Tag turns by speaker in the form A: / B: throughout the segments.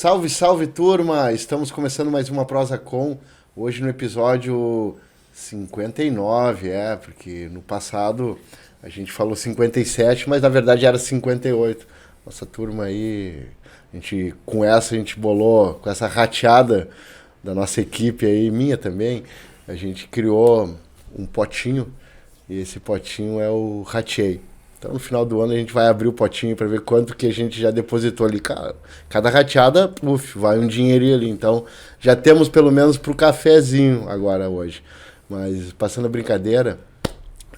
A: Salve, salve turma! Estamos começando mais uma Prosa Com, hoje no episódio 59, porque no passado a gente falou 57, mas na verdade era 58. Nossa turma aí, a gente bolou, com essa rateada da nossa equipe aí, minha também, a gente criou um potinho, e esse potinho é o Ratei. Então no final do ano a gente vai abrir o potinho para ver quanto que a gente já depositou ali. Cada rateada, vai um dinheirinho ali. Então já temos pelo menos pro cafezinho agora hoje. Mas passando a brincadeira,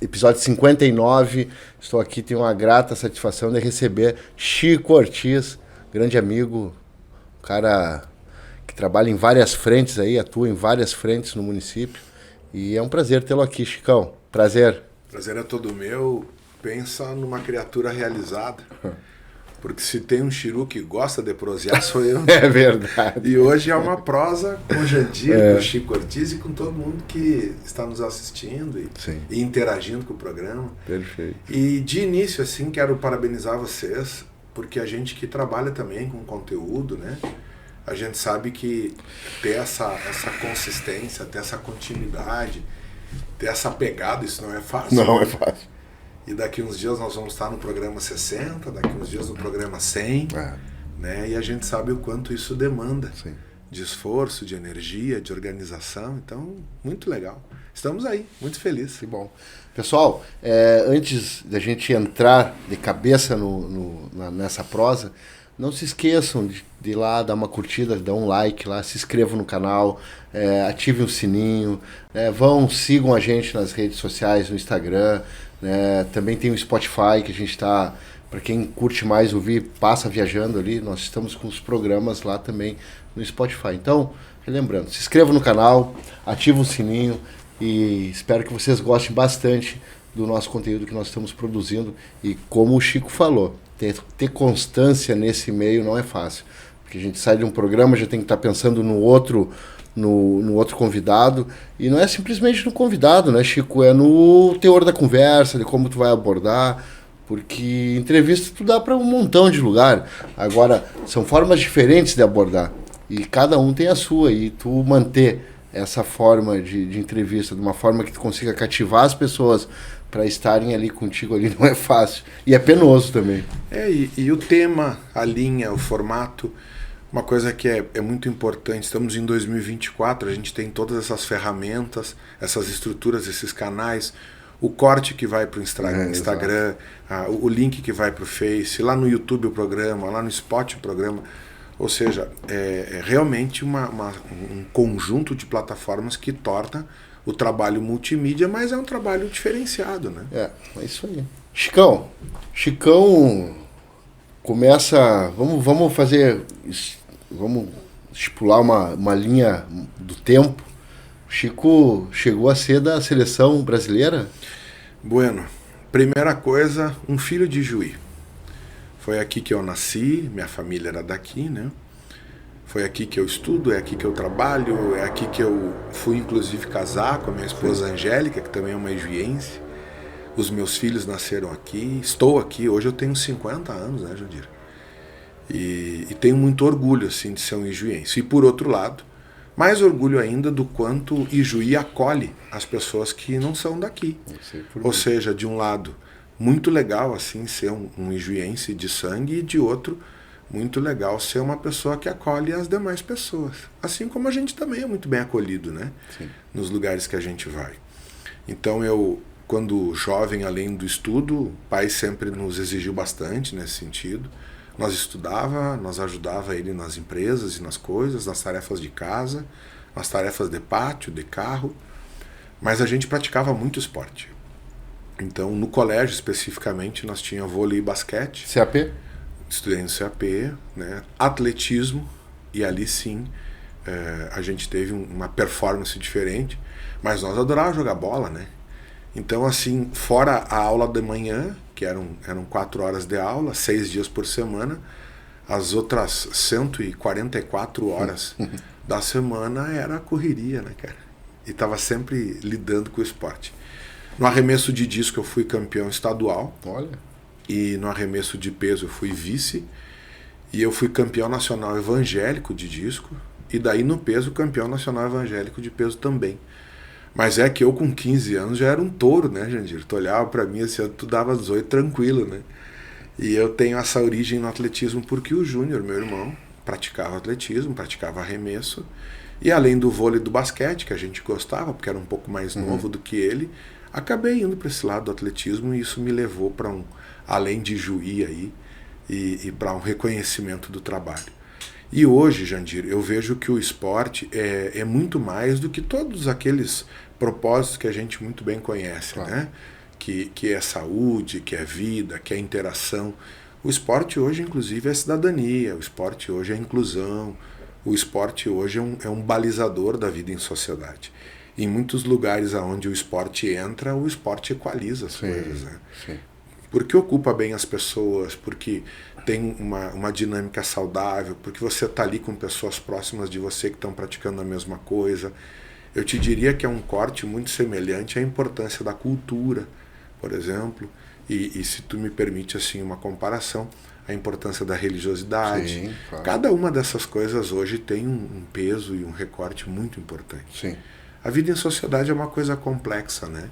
A: episódio 59, estou aqui, tenho uma grata satisfação de receber Chico Ortiz, grande amigo, cara que trabalha em várias frentes aí, atua em várias frentes no município. E é um prazer tê-lo aqui, Chicão. Prazer.
B: Prazer é todo meu. Pensa numa criatura realizada. Porque se tem um chiru que gosta de prosear, sou eu.
A: É verdade.
B: E hoje é uma prosa com o Jandir, com o Chico Ortiz e com todo mundo que está nos assistindo e interagindo com o programa.
A: Perfeito.
B: E de início, assim, quero parabenizar vocês, porque a gente que trabalha também com conteúdo, né? A gente sabe que ter essa consistência, ter essa continuidade, ter essa pegada, isso não é fácil.
A: Não é fácil.
B: E daqui uns dias nós vamos estar no programa 60, daqui uns dias no programa 100, né? E a gente sabe o quanto isso demanda de esforço, de energia, de organização. Então, muito legal. Estamos aí, muito felizes.
A: Que bom. Pessoal, antes da gente entrar de cabeça nessa prosa, não se esqueçam de ir lá, dar uma curtida, dar um like lá, se inscrevam no canal, ativem o sininho, sigam a gente nas redes sociais, no Instagram, também tem o Spotify, que a gente está, para quem curte mais ouvir, passa viajando ali, nós estamos com os programas lá também no Spotify. Então, relembrando, se inscrevam no canal, ativem o sininho e espero que vocês gostem bastante do nosso conteúdo que nós estamos produzindo. E como o Chico falou, ter constância nesse meio não é fácil, porque a gente sai de um programa, já tem que estar pensando no outro convidado, e não é simplesmente no convidado, né, Chico? É no teor da conversa, de como tu vai abordar, porque entrevista tu dá para um montão de lugar. Agora, são formas diferentes de abordar, e cada um tem a sua, e tu manter essa forma de entrevista de uma forma que tu consiga cativar as pessoas para estarem ali contigo ali não é fácil. E é penoso também.
B: E o tema, a linha, o formato, uma coisa que é muito importante, estamos em 2024, a gente tem todas essas ferramentas, essas estruturas, esses canais, o corte que vai para o Instagram, o link que vai para o Face, lá no YouTube o programa, lá no Spotify o programa. Ou seja, é realmente um conjunto de plataformas que torna o trabalho multimídia, mas é um trabalho diferenciado, né?
A: É isso aí. Chicão começa, vamos estipular uma linha do tempo. O Chico chegou a ser da seleção brasileira?
B: Bueno, primeira coisa, um filho de Juí. Foi aqui que eu nasci, minha família era daqui, né? Foi aqui que eu estudo, é aqui que eu trabalho, é aqui que eu fui inclusive casar com a minha esposa Angélica, que também é uma ijuiense. Os meus filhos nasceram aqui, estou aqui, hoje eu tenho 50 anos, né, Jandir? E tenho muito orgulho, assim, de ser um ijuiense. E por outro lado, mais orgulho ainda do quanto Ijuí acolhe as pessoas que não são daqui. Ou seja, de um lado, muito legal, assim, ser um ijuiense de sangue, e de outro, muito legal ser uma pessoa que acolhe as demais pessoas. Assim como a gente também é muito bem acolhido, né?
A: Sim.
B: Nos lugares que a gente vai. Então eu, quando jovem, além do estudo, o pai sempre nos exigiu bastante nesse sentido. Nós estudava, nós ajudava ele nas empresas e nas coisas, nas tarefas de casa, nas tarefas de pátio, de carro, mas a gente praticava muito esporte. Então, no colégio especificamente, nós tínhamos vôlei e basquete.
A: CAP?
B: Estudei no CAP, né? Atletismo, e ali sim a gente teve uma performance diferente, mas nós adorávamos jogar bola, né? Então, assim, fora a aula de manhã, que eram 4 horas de aula, 6 dias por semana, as outras 144 horas da semana era a correria, né, cara? E estava sempre lidando com o esporte. No arremesso de disco eu fui campeão estadual.
A: Olha.
B: E no arremesso de peso eu fui vice. E eu fui campeão nacional evangélico de disco, e daí no peso, campeão nacional evangélico de peso também. Mas é que eu com 15 anos já era um touro, né, Jandir? Tu olhava pra mim assim, tu dava 18 tranquilo, né? E eu tenho essa origem no atletismo porque o Júnior, meu irmão, praticava atletismo, praticava arremesso. E além do vôlei e do basquete, que a gente gostava, porque era um pouco mais novo do que ele, acabei indo para esse lado do atletismo e isso me levou para além de Juí aí, e para um reconhecimento do trabalho. E hoje, Jandir, eu vejo que o esporte é muito mais do que todos aqueles propósitos que a gente muito bem conhece, claro, né? Que é saúde, que é vida, que é interação. O esporte hoje, inclusive, é cidadania, o esporte hoje é inclusão, o esporte hoje é um balizador da vida em sociedade. Em muitos lugares onde o esporte entra, o esporte equaliza as coisas, né? Sim. Porque ocupa bem as pessoas, porque tem uma dinâmica saudável, porque você está ali com pessoas próximas de você que estão praticando a mesma coisa. Eu te diria que é um corte muito semelhante à importância da cultura, por exemplo, e se tu me permite assim uma comparação, a importância da religiosidade. Sim, claro. Cada uma dessas coisas hoje tem um peso e um recorte muito importante. Sim. A vida em sociedade é uma coisa complexa, né?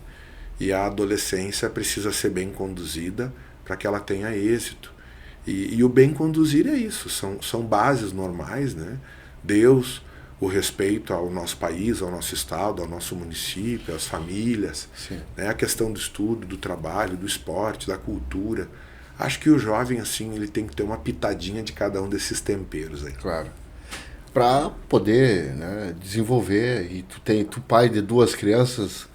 B: E a adolescência precisa ser bem conduzida para que ela tenha êxito. E o bem conduzir é isso, são bases normais, né? Deus, o respeito ao nosso país, ao nosso estado, ao nosso município, às famílias, né? A questão do estudo, do trabalho, do esporte, da cultura. Acho que o jovem, assim, ele tem que ter uma pitadinha de cada um desses temperos aí.
A: Claro. Para poder, né, desenvolver, e tu pai de duas crianças,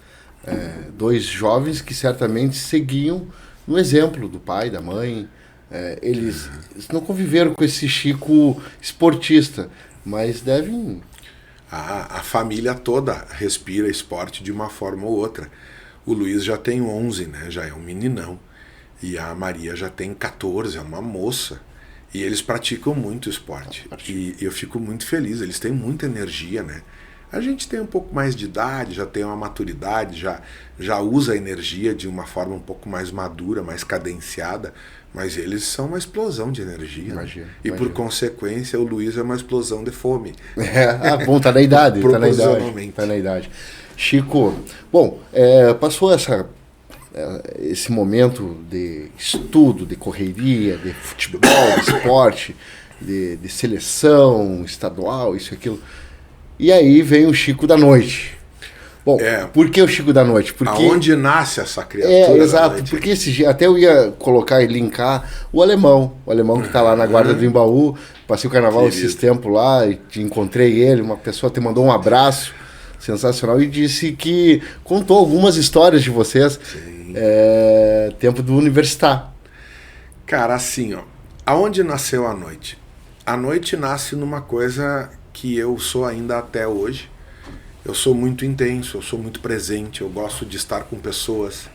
A: dois jovens que certamente seguiam no exemplo do pai, da mãe. Eles não conviveram com esse Chico esportista, mas devem...
B: A família toda respira esporte de uma forma ou outra. O Luiz já tem 11, né? Já é um meninão. E a Maria já tem 14, é uma moça. E eles praticam muito esporte. E eu fico muito feliz, eles têm muita energia, né? A gente tem um pouco mais de idade, já tem uma maturidade, já usa a energia de uma forma um pouco mais madura, mais cadenciada, mas eles são uma explosão de energia. Imagina, né? E por consequência o Luiz é uma explosão de fome.
A: Bom, tá na idade, tá na idade. Chico, bom, passou esse momento de estudo, de correria, de futebol, de esporte, de seleção estadual, isso e aquilo. E aí vem o Chico da noite. Bom, por que o Chico da noite? Porque
B: aonde nasce essa criatura?
A: Exato, porque até eu ia colocar e linkar o alemão que está lá na Guarda do Embaú. Passei o carnaval esses tempos lá e encontrei ele, uma pessoa te mandou um abraço sensacional e disse que contou algumas histórias de vocês, tempo do Universitar.
B: Cara, assim, ó, aonde nasceu a noite? A noite nasce numa coisa que eu sou ainda até hoje. Eu sou muito intenso, eu sou muito presente, eu gosto de estar com pessoas.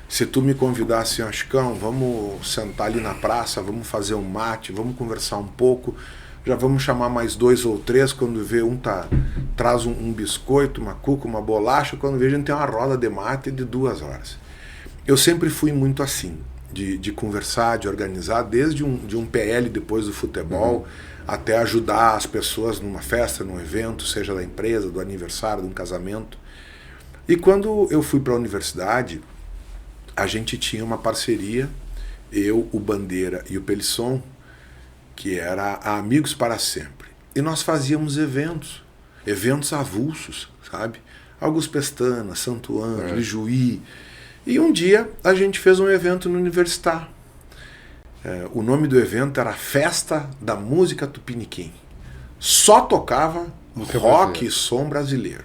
B: Se tu me convidasse, Chicão, vamos sentar ali na praça, vamos fazer um mate, vamos conversar um pouco, já vamos chamar mais 2 ou 3, quando vê traz um biscoito, uma cuca, uma bolacha, quando vê a gente tem uma roda de mate de 2 horas. Eu sempre fui muito assim, de conversar, de organizar, desde um PL depois do futebol, até ajudar as pessoas numa festa, num evento, seja da empresa, do aniversário, de um casamento. E quando eu fui para a universidade, a gente tinha uma parceria, eu, o Bandeira e o Pelisson, que era Amigos para Sempre. E nós fazíamos eventos avulsos, sabe? Augusto Pestana, Santo Ângelo, Juí. E um dia a gente fez um evento no Universitar. O nome do evento era Festa da Música Tupiniquim. Só tocava rock e som brasileiro.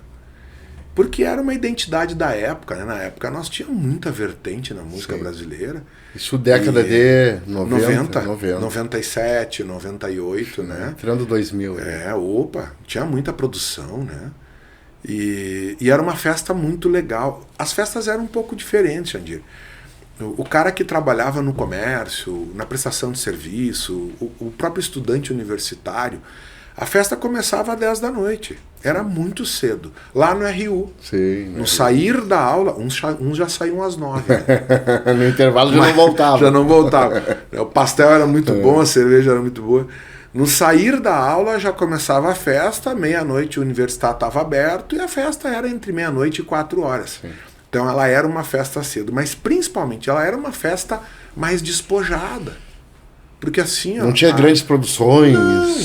B: Porque era uma identidade da época, né? Na época nós tínhamos muita vertente na música brasileira.
A: Isso década de 90,
B: 97, 98, né?
A: Entrando 2000.
B: Tinha muita produção, né? E era uma festa muito legal. As festas eram um pouco diferentes, Jandir. O cara que trabalhava no comércio, na prestação de serviço, o próprio estudante universitário, A festa começava às 10 da noite. Era muito cedo. Lá no RU.
A: Sim,
B: no sair da aula, uns já saíam às 9. Né?
A: No intervalo já não voltava.
B: Já não voltava. O pastel era muito bom, a cerveja era muito boa. No sair da aula já começava a festa, meia-noite o universitário estava aberto e a festa era entre meia-noite e 4 horas. Sim. Então ela era uma festa cedo, mas principalmente ela era uma festa mais despojada. Porque assim...
A: Não tinha grandes produções,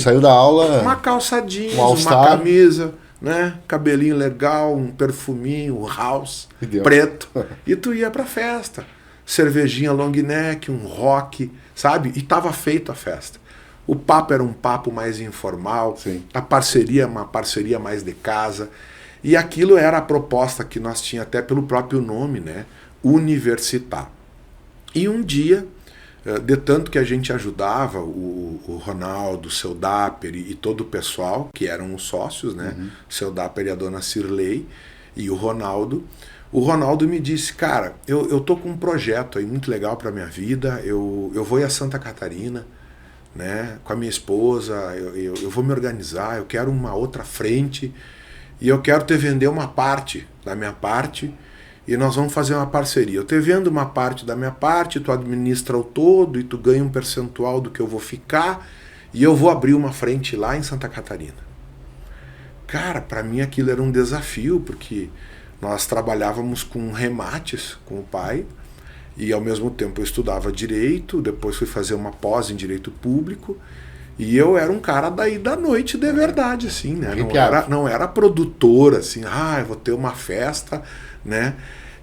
A: saiu da aula...
B: Uma calça jeans, uma camisa, né? Cabelinho legal, um perfuminho, um house preto. E tu ia pra festa. Cervejinha long neck, um rock, sabe? E tava feita a festa. O papo era um papo mais informal.
A: Sim.
B: A parceria, uma parceria mais de casa. E aquilo era a proposta que nós tínhamos até pelo próprio nome, né? Universitar. E um dia... de tanto que a gente ajudava o Ronaldo, o seu Dapper e todo o pessoal, que eram os sócios, né? O seu Dapper e a dona Cirlei e o Ronaldo me disse, cara, eu tô com um projeto aí muito legal para minha vida, eu vou ir a Santa Catarina, né? Com a minha esposa, eu vou me organizar, eu quero uma outra frente e eu quero te vender uma parte da minha parte. E nós vamos fazer uma parceria. Eu te vendo uma parte da minha parte, tu administra o todo e tu ganha um percentual do que eu vou ficar e eu vou abrir uma frente lá em Santa Catarina. Cara, para mim aquilo era um desafio, porque nós trabalhávamos com remates com o pai e ao mesmo tempo eu estudava Direito, depois fui fazer uma pós em Direito Público e eu era um cara daí da noite de verdade, assim, né? Não era produtor, assim, eu vou ter uma festa... né?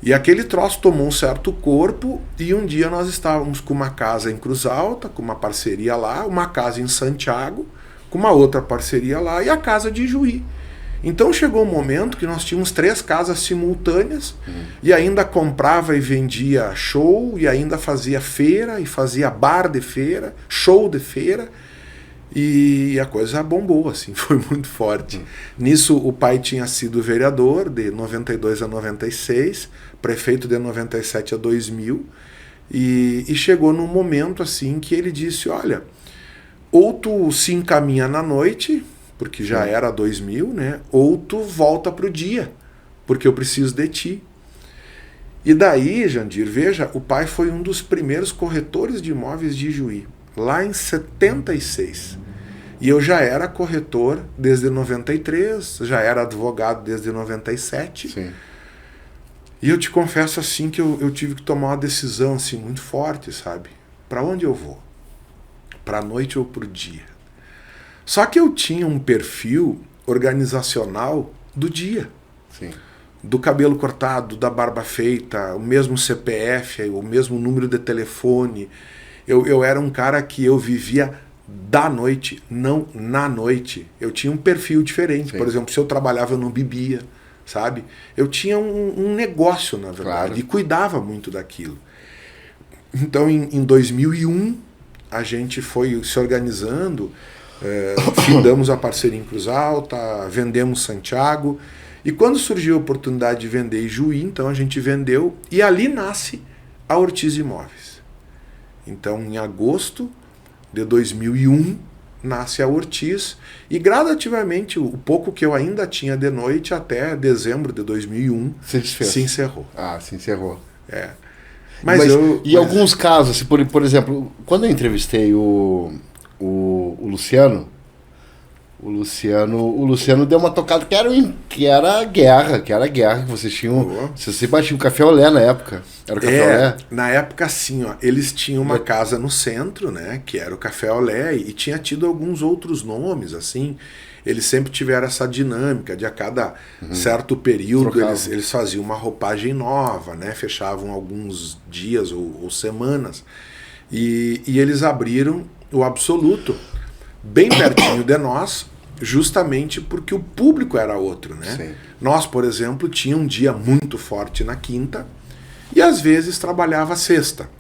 B: E aquele troço tomou um certo corpo e um dia nós estávamos com uma casa em Cruz Alta, com uma parceria lá, uma casa em Santiago, com uma outra parceria lá e a casa de Juí. Então chegou um momento que nós tínhamos 3 casas simultâneas e ainda comprava e vendia show e ainda fazia feira e fazia bar de feira, show de feira. E a coisa bombou, assim, foi muito forte. Nisso o pai tinha sido vereador de 92 a 96, prefeito de 97 a 2000, e chegou num momento assim que ele disse, olha, ou tu se encaminha na noite, porque já era 2000, né? Ou tu volta pro dia, porque eu preciso de ti. E daí, Jandir, veja, o pai foi um dos primeiros corretores de imóveis de Juí, lá em 76. E eu já era corretor desde 93, já era advogado desde 97.
A: Sim.
B: E eu te confesso assim que eu tive que tomar uma decisão assim, muito forte, sabe? Para onde eu vou? Para a noite ou para o dia? Só que eu tinha um perfil organizacional do dia.
A: Sim.
B: Do cabelo cortado, da barba feita, o mesmo CPF, o mesmo número de telefone. Eu era um cara que eu vivia da noite, não na noite. Eu tinha um perfil diferente. Sim. Por exemplo, se eu trabalhava, eu não bebia, sabe? Eu tinha um negócio, na verdade, claro. E cuidava muito daquilo. Então, em 2001, a gente foi se organizando, findamos a parceria em Cruz Alta, vendemos Santiago, e quando surgiu a oportunidade de vender em Juí, então a gente vendeu, e ali nasce a Ortiz Imóveis. Então, em agosto de 2001, nasce a Ortiz, e gradativamente, o pouco que eu ainda tinha de noite, até dezembro de 2001, se encerrou.
A: Ah, se encerrou.
B: É.
A: Alguns casos, assim, por exemplo, quando eu entrevistei o Luciano, o Luciano deu uma tocada que era guerra que vocês tinham. Vocês batiam Café Olé na época. Era o Café Olé?
B: Na época, sim, ó, eles tinham uma casa no centro, né? Que era o Café Olé, e tinha tido alguns outros nomes, assim. Eles sempre tiveram essa dinâmica de a cada certo período eles faziam uma roupagem nova, né? Fechavam alguns dias ou semanas. E eles abriram o Absoluto bem pertinho de nós, justamente porque o público era outro, né?
A: Sim.
B: Nós, por exemplo, tinha um dia muito forte na quinta e às vezes trabalhava sexta.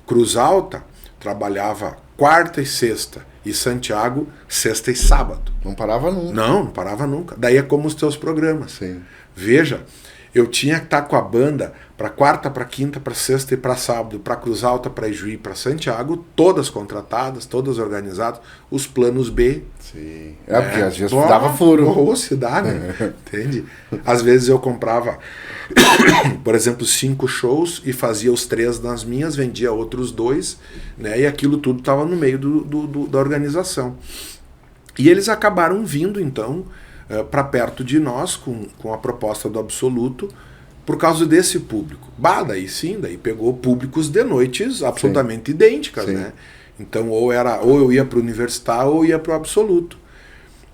B: Cruz Alta trabalhava quarta e sexta, e Santiago sexta e sábado.
A: Não parava nunca.
B: Não parava nunca. Daí é como os teus programas.
A: Sim.
B: Veja, Eu tinha que estar com a banda para quarta, para quinta, para sexta e para sábado, para Cruz Alta, para Ijuí, para Santiago, todas contratadas, todas organizadas, os planos B.
A: Sim. Porque às vezes dava furo.
B: Ou se dá, né? Entende? Às vezes eu comprava, por exemplo, 5 shows e fazia os 3 nas minhas, vendia outros 2, né? E aquilo tudo estava no meio da organização. E eles acabaram vindo, então, para perto de nós com a proposta do Absoluto, por causa desse público. Daí sim, daí pegou públicos de noites absolutamente idênticas, né? Então ou eu ia para o Universitário ou ia para o Absoluto.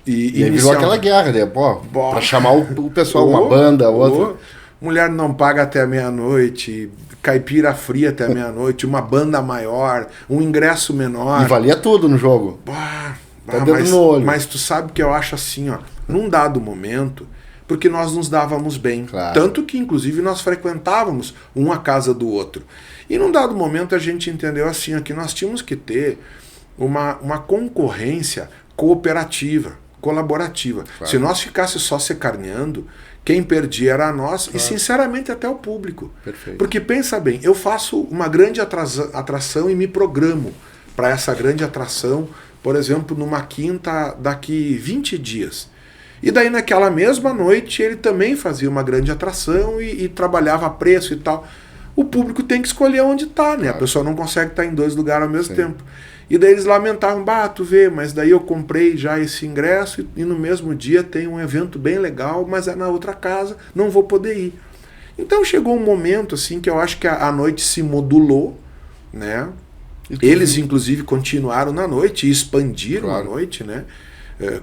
A: E aí virou aquela guerra, né? Para chamar o pessoal, uma banda, outra.
B: Mulher não paga até meia-noite, caipira fria até meia-noite, uma banda maior, um ingresso menor.
A: E valia tudo no jogo.
B: Mas tu sabe que eu acho assim, ó, num dado momento, porque nós nos dávamos bem.
A: Claro.
B: Tanto que, inclusive, nós frequentávamos um a casa do outro. E num dado momento a gente entendeu assim, ó, que nós tínhamos que ter uma concorrência cooperativa, colaborativa. Claro. Se nós ficássemos só se carneando, quem perdia era nós e, sinceramente, até o público.
A: Perfeito.
B: Porque, pensa bem, eu faço uma grande atração e me programo para essa grande atração, por exemplo, numa quinta daqui 20 dias. E daí naquela mesma noite ele também fazia uma grande atração e trabalhava preço e tal. O público tem que escolher onde está, né?
A: Claro.
B: A pessoa não consegue estar em 2 lugares ao mesmo tempo. E daí eles lamentavam, tu vê, mas daí eu comprei já esse ingresso e no mesmo dia tem um evento bem legal, mas é na outra casa, não vou poder ir. Então chegou um momento assim que eu acho que a noite se modulou, né? Eles inclusive continuaram na noite e expandiram a noite, né?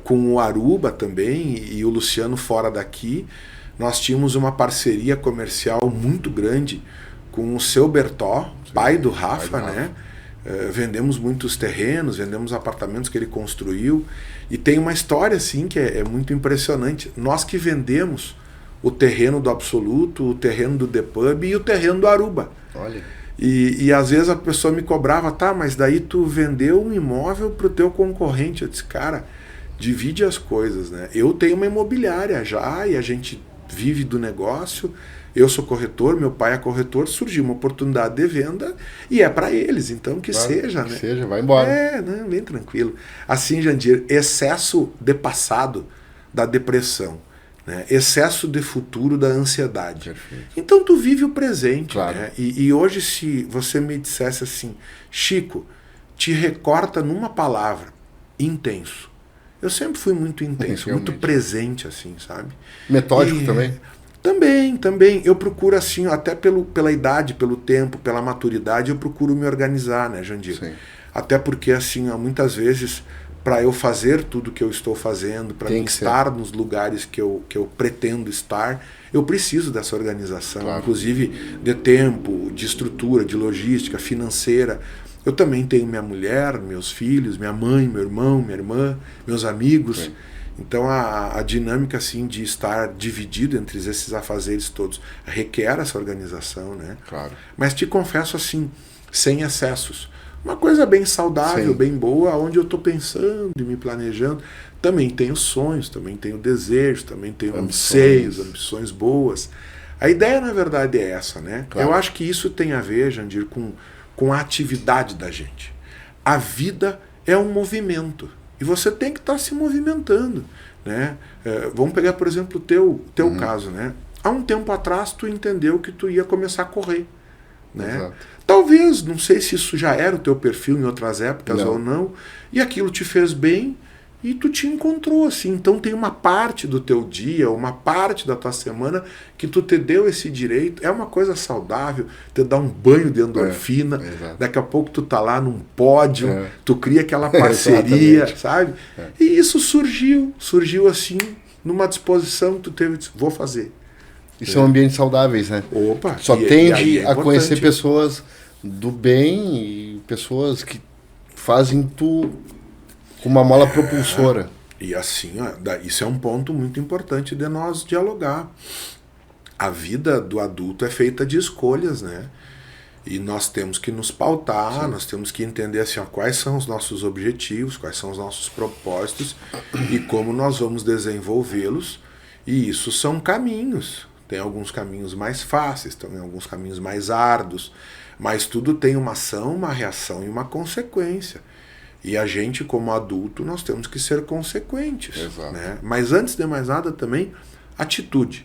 B: Com o Aruba também e o Luciano Fora Daqui. Nós tínhamos uma parceria comercial muito grande com o seu Bertó, pai do Rafa, né? Vendemos muitos terrenos, vendemos apartamentos que ele construiu. E tem uma história assim que é muito impressionante. Nós que vendemos o terreno do Absoluto, o terreno do The Pub e o terreno do Aruba.
A: Olha.
B: E às vezes a pessoa me cobrava, mas daí tu vendeu um imóvel para o teu concorrente. Eu disse, cara, divide as coisas, né? Eu tenho uma imobiliária já e a gente vive do negócio. Eu sou corretor, meu pai é corretor, surgiu uma oportunidade de venda e é para eles, então que seja, né?
A: Que seja, vai embora.
B: Né? Bem tranquilo. Assim, Jandir, excesso de passado da depressão, né? Excesso de futuro da ansiedade.
A: Perfeito.
B: Então tu vive o presente,
A: claro.
B: Né? E hoje se você me dissesse assim, Chico, te recorta numa palavra, intenso. Eu sempre fui muito intenso, muito presente, assim, sabe?
A: Metódico também?
B: Também. Eu procuro, assim, até pela idade, pelo tempo, pela maturidade, eu procuro me organizar, né, Jandir?
A: Sim.
B: Até porque, assim, muitas vezes, para eu fazer tudo que eu estou fazendo, para estar nos lugares que eu pretendo estar, eu preciso dessa organização, inclusive de tempo, de estrutura, de logística, financeira. Eu também tenho minha mulher, meus filhos, minha mãe, meu irmão, minha irmã, meus amigos. Sim. Então a dinâmica assim de estar dividido entre esses afazeres todos requer essa organização, né?
A: Claro.
B: Mas te confesso assim, sem excessos. Uma coisa bem saudável, bem boa, onde eu estou pensando e me planejando. Também tenho sonhos, também tenho desejos, também tenho anseios, ambições boas. A ideia, na verdade, é essa, né? Claro. Eu acho que isso tem a ver, Jandir, com a atividade da gente. A vida é um movimento. E você tem que estar se movimentando, né? Vamos pegar, por exemplo, o teu caso, né? Há um tempo atrás tu entendeu que tu ia começar a correr, né?
A: Exato.
B: Talvez, não sei se isso já era o teu perfil em outras épocas ou não, e aquilo te fez bem e tu te encontrou assim. Então tem uma parte do teu dia, uma parte da tua semana que tu te deu esse direito. É uma coisa saudável, te dá um banho de endorfina. Daqui a pouco tu tá lá num pódio, tu cria aquela parceria, sabe? E isso surgiu assim, numa disposição que tu teve, vou fazer.
A: E são ambientes saudáveis, né?
B: Opa!
A: Só tende a conhecer pessoas do bem e pessoas que fazem tu com uma mola propulsora.
B: E assim, isso é um ponto muito importante de nós dialogar. A vida do adulto é feita de escolhas, né? E nós temos que nos pautar, nós temos que entender assim, quais são os nossos objetivos, quais são os nossos propósitos e como nós vamos desenvolvê-los. E isso são caminhos, tem alguns caminhos mais fáceis, tem alguns caminhos mais árduos, mas tudo tem uma ação, uma reação e uma consequência. E a gente, como adulto, nós temos que ser consequentes. Né? Mas antes de mais nada também, atitude.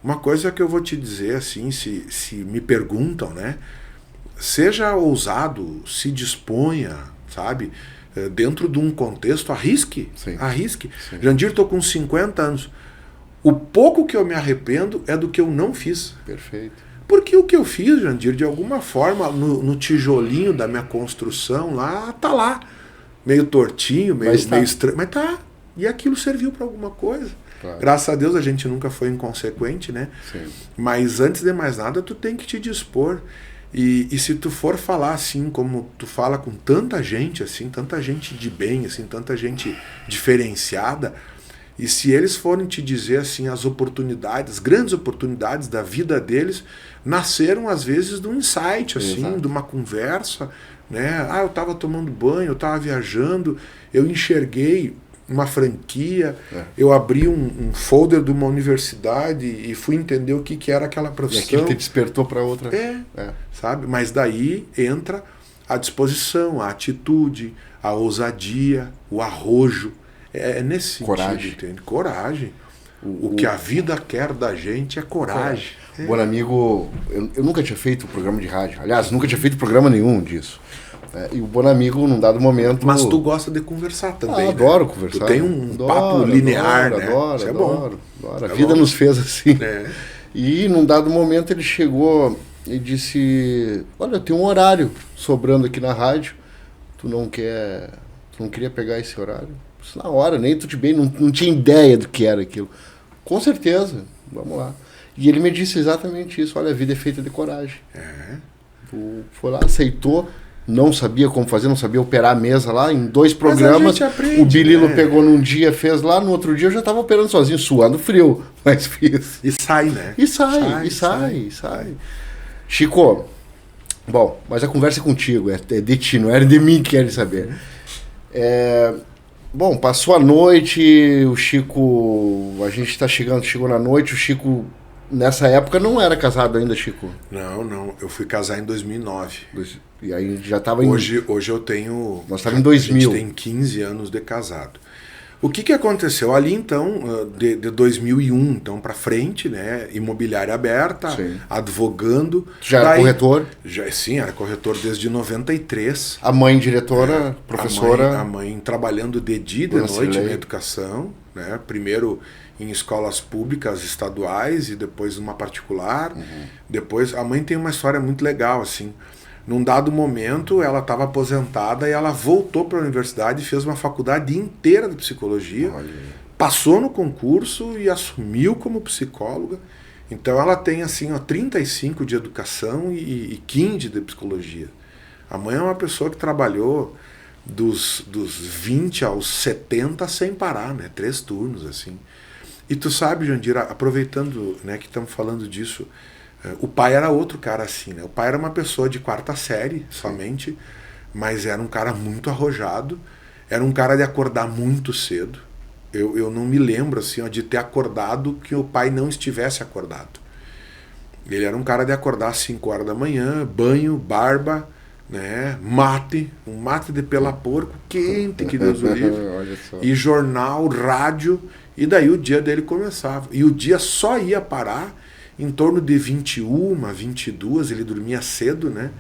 B: Uma coisa que eu vou te dizer, assim, se me perguntam, né? Seja ousado, se disponha, sabe? Dentro de um contexto, arrisque.
A: Sim.
B: Arrisque.
A: Sim.
B: Jandir, estou com 50 anos. O pouco que eu me arrependo é do que eu não fiz.
A: Perfeito.
B: Porque o que eu fiz, Jandir, de alguma forma, no tijolinho da minha construção lá, tá lá. Meio tortinho, meio estranho. Mas tá. E aquilo serviu para alguma coisa.
A: Claro.
B: Graças a Deus a gente nunca foi inconsequente, né?
A: Sim.
B: Mas antes de mais nada, tu tem que te dispor. E se tu for falar assim, como tu fala com tanta gente, assim, tanta gente de bem, assim, tanta gente diferenciada, e se eles forem te dizer assim, as oportunidades, grandes oportunidades da vida deles, nasceram às vezes de um insight, assim,
A: Exato.
B: de uma conversa, né? Eu estava tomando banho, eu estava viajando, eu enxerguei uma franquia, eu abri um folder de uma universidade e fui entender o que era aquela profissão.
A: E aquilo te despertou para outra.
B: Sabe? Mas daí entra a disposição, a atitude, a ousadia, o arrojo. É nesse sentido,
A: coragem.
B: Entende? Coragem. O que a vida quer da gente é coragem.
A: Bom amigo, eu nunca tinha feito programa de rádio. Aliás, nunca tinha feito programa nenhum disso. E o Bonamigo, num dado momento...
B: Mas tu gosta de conversar também,
A: adoro
B: né?
A: conversar.
B: Tu tem um papo linear, né?
A: Adoro,
B: isso é
A: adoro. A
B: É
A: vida
B: bom.
A: nos fez assim.
B: É.
A: E num dado momento ele chegou e disse, olha, eu tenho um horário sobrando aqui na rádio, tu não queria pegar esse horário? Isso na hora, nem tudo bem, não tinha ideia do que era aquilo. Com certeza, vamos lá. E ele me disse exatamente isso, olha, a vida é feita de coragem. Tu foi lá, aceitou, não sabia como fazer, não sabia operar a mesa lá, em 2 programas,
B: aprende,
A: o Bililo
B: né?
A: pegou num dia, fez lá, no outro dia eu já estava operando sozinho, suando frio, mas fiz.
B: E sai, né?
A: E sai. Chico, bom, mas a conversa é contigo, é de ti, não era de mim que querem saber. Bom, passou a noite, o Chico, a gente chegou na noite, o Chico, nessa época não era casado ainda, Chico.
B: Não, eu fui casar em 2009.
A: E aí já estava
B: Hoje eu tenho...
A: Nós estávamos em 2000.
B: A gente tem 15 anos de casado. O que aconteceu? Ali, então, de 2001, então, para frente, né? Imobiliária aberta,
A: Sim.
B: advogando.
A: Já era corretor?
B: Sim, era corretor desde 93.
A: A mãe diretora, professora.
B: A mãe trabalhando de dia e de noite na educação, né? Primeiro em escolas públicas estaduais e depois numa particular. Depois, a mãe tem uma história muito legal, assim. Num dado momento, ela estava aposentada e ela voltou para a universidade e fez uma faculdade inteira de psicologia. Passou no concurso e assumiu como psicóloga. Então ela tem assim, 35 de educação e 15 de psicologia. A mãe é uma pessoa que trabalhou dos 20 aos 70 sem parar, né? 3 turnos, assim. E tu sabe, Jandir, aproveitando, né, que estamos falando disso, o pai era outro cara assim, né? O pai era uma pessoa de 4ª série somente, mas era um cara muito arrojado, era um cara de acordar muito cedo. Eu não me lembro assim, de ter acordado que o pai não estivesse acordado. Ele era um cara de acordar às 5 horas da manhã, banho, barba, né? Um mate de pela porco, quente, que Deus o livre, e jornal, rádio, e daí o dia dele começava. E o dia só ia parar em torno de 21, 22, ele dormia cedo, né?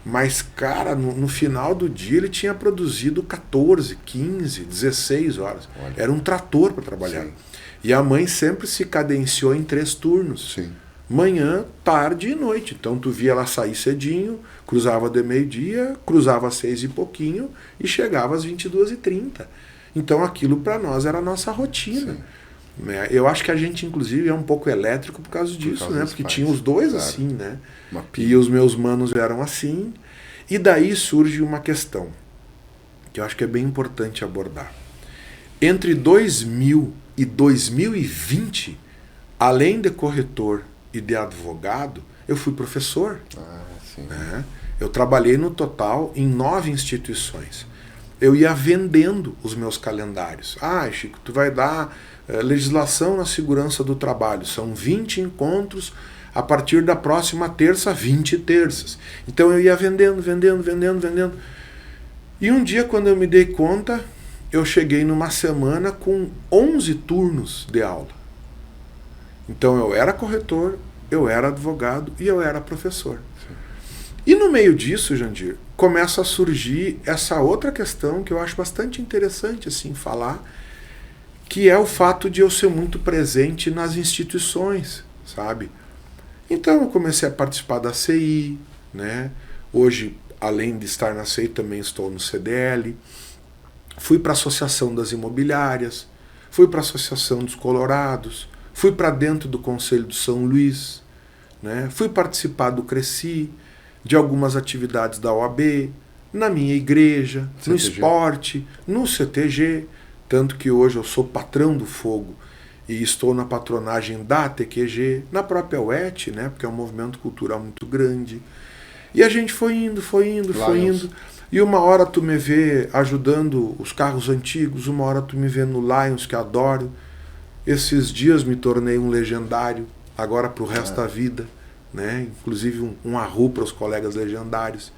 B: Mas, cara, no final do dia ele tinha produzido 14, 15, 16 horas. Era um trator para trabalhar.
A: Sim.
B: E a mãe sempre se cadenciou em 3 turnos.
A: Sim.
B: Manhã, tarde e noite. Então tu via ela sair cedinho, cruzava de meio-dia, cruzava às 6 e pouquinho e chegava às 22h30. Então aquilo para nós era a nossa rotina. Né? Eu acho que a gente, inclusive, é um pouco elétrico por causa disso, né? Porque tinha os dois assim, né? E os meus manos eram assim. E daí surge uma questão que eu acho que é bem importante abordar. Entre 2000 e 2020, além de corretor e de advogado, eu fui professor.
A: Sim.
B: Né? Eu trabalhei no total em 9 instituições. eu ia vendendo os meus calendários. Ah, Chico, tu vai dar legislação na segurança do trabalho. São 20 encontros a partir da próxima terça, 20 terças. Então eu ia vendendo. E um dia, quando eu me dei conta, eu cheguei numa semana com 11 turnos de aula. Então eu era corretor, eu era advogado e eu era professor. Sim. E no meio disso, Jandir, começa a surgir essa outra questão que eu acho bastante interessante assim falar, que é o fato de eu ser muito presente nas instituições, sabe? Então eu comecei a participar da CI, né? Hoje, além de estar na CI, também estou no CDL. Fui para a Associação das Imobiliárias, fui para a Associação dos Colorados, fui para dentro do Conselho do São Luís, né? Fui participar do Cresci, de algumas atividades da OAB, na minha igreja, CTG. No esporte, no CTG, tanto que hoje eu sou patrão do Fogo e estou na patronagem da TQG, na própria UET, né? Porque é um movimento cultural muito grande. E a gente foi indo. E uma hora tu me vê ajudando os carros antigos, uma hora tu me vê no Lions, que adoro. Esses dias me tornei um legendário, agora pro resto da vida, né? Inclusive um arru para os colegas legendários.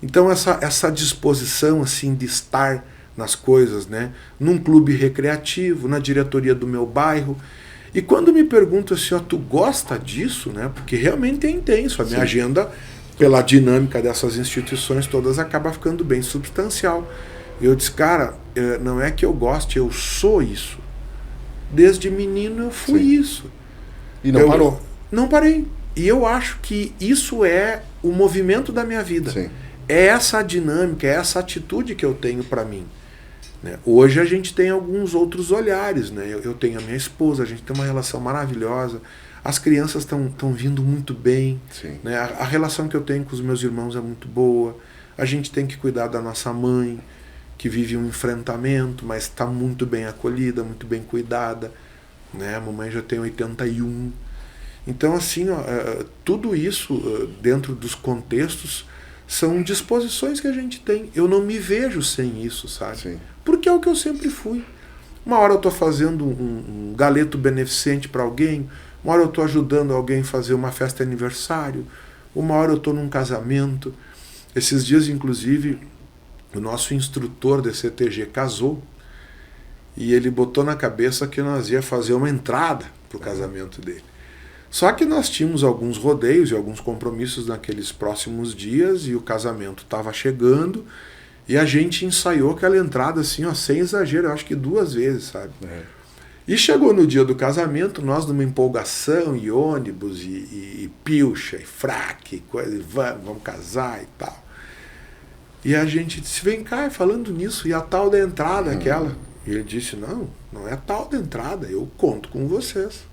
B: Então essa disposição assim de estar nas coisas, né? Num clube recreativo, na diretoria do meu bairro. E quando me perguntam assim, ó, tu gosta disso, né? Porque realmente é intenso. A minha agenda, pela dinâmica dessas instituições todas, acaba ficando bem substancial. E eu disse, cara, não é que eu goste, eu sou isso. Desde menino eu fui isso.
A: E não parou?
B: Não parei. E eu acho que isso é o movimento da minha vida.
A: Sim.
B: É essa dinâmica, é essa atitude que eu tenho para mim. Né? Hoje a gente tem alguns outros olhares. Né? Eu tenho a minha esposa, a gente tem uma relação maravilhosa. As crianças estão vindo muito bem. Né? A relação que eu tenho com os meus irmãos é muito boa. A gente tem que cuidar da nossa mãe, que vive um enfrentamento, mas está muito bem acolhida, muito bem cuidada. Né? A mamãe já tem 81. Então, assim, ó, tudo isso dentro dos contextos são disposições que a gente tem. Eu não me vejo sem isso, sabe?
A: Sim.
B: Porque é o que eu sempre fui. Uma hora eu estou fazendo um galeto beneficente para alguém, uma hora eu estou ajudando alguém a fazer uma festa de aniversário, uma hora eu estou num casamento. Esses dias, inclusive, o nosso instrutor de CTG casou e ele botou na cabeça que nós ia fazer uma entrada para o casamento dele. Só que nós tínhamos alguns rodeios e alguns compromissos naqueles próximos dias e o casamento estava chegando e a gente ensaiou aquela entrada assim, ó, sem exagero, eu acho que 2 vezes, sabe? E chegou no dia do casamento, nós numa empolgação, e ônibus, e pilcha, e fraque, coisa, e vamos casar e tal. E a gente disse, vem cá, falando nisso, e a tal da entrada aquela? E ele disse, não é tal da entrada, eu conto com vocês.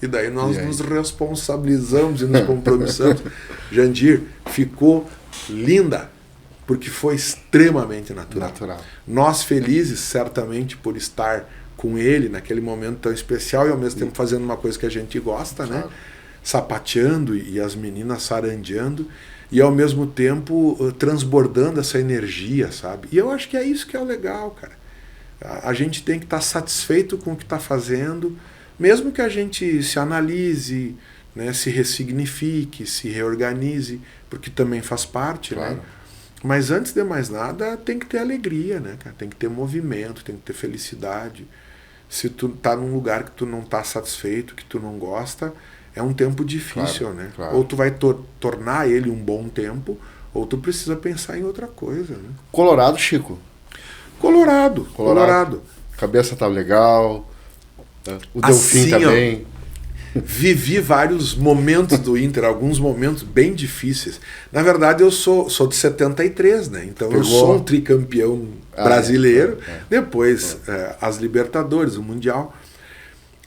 B: E daí nós nos responsabilizamos e nos compromissamos. Jandir, ficou linda, porque foi extremamente natural. Nós felizes, certamente, por estar com ele naquele momento tão especial e ao mesmo tempo fazendo uma coisa que a gente gosta, né? Sapateando e as meninas sarandeando e ao mesmo tempo transbordando essa energia, sabe? E eu acho que é isso que é o legal, cara. A gente tem que estar satisfeito com o que está fazendo, mesmo que a gente se analise, né, se ressignifique, se reorganize, porque também faz parte, né? Mas antes de mais nada, tem que ter alegria, né, cara? Tem que ter movimento, tem que ter felicidade. Se tu tá num lugar que tu não tá satisfeito, que tu não gosta, é um tempo difícil, né? Ou tu vai tornar ele um bom tempo, ou tu precisa pensar em outra coisa, né?
A: Colorado, Chico?
B: Colorado.
A: Cabeça tá legal. O Delfim assim, também.
B: Vivi vários momentos do Inter, alguns momentos bem difíceis. Na verdade, eu sou de 73, né? Então eu sou um tricampeão brasileiro. Depois as Libertadores, o Mundial.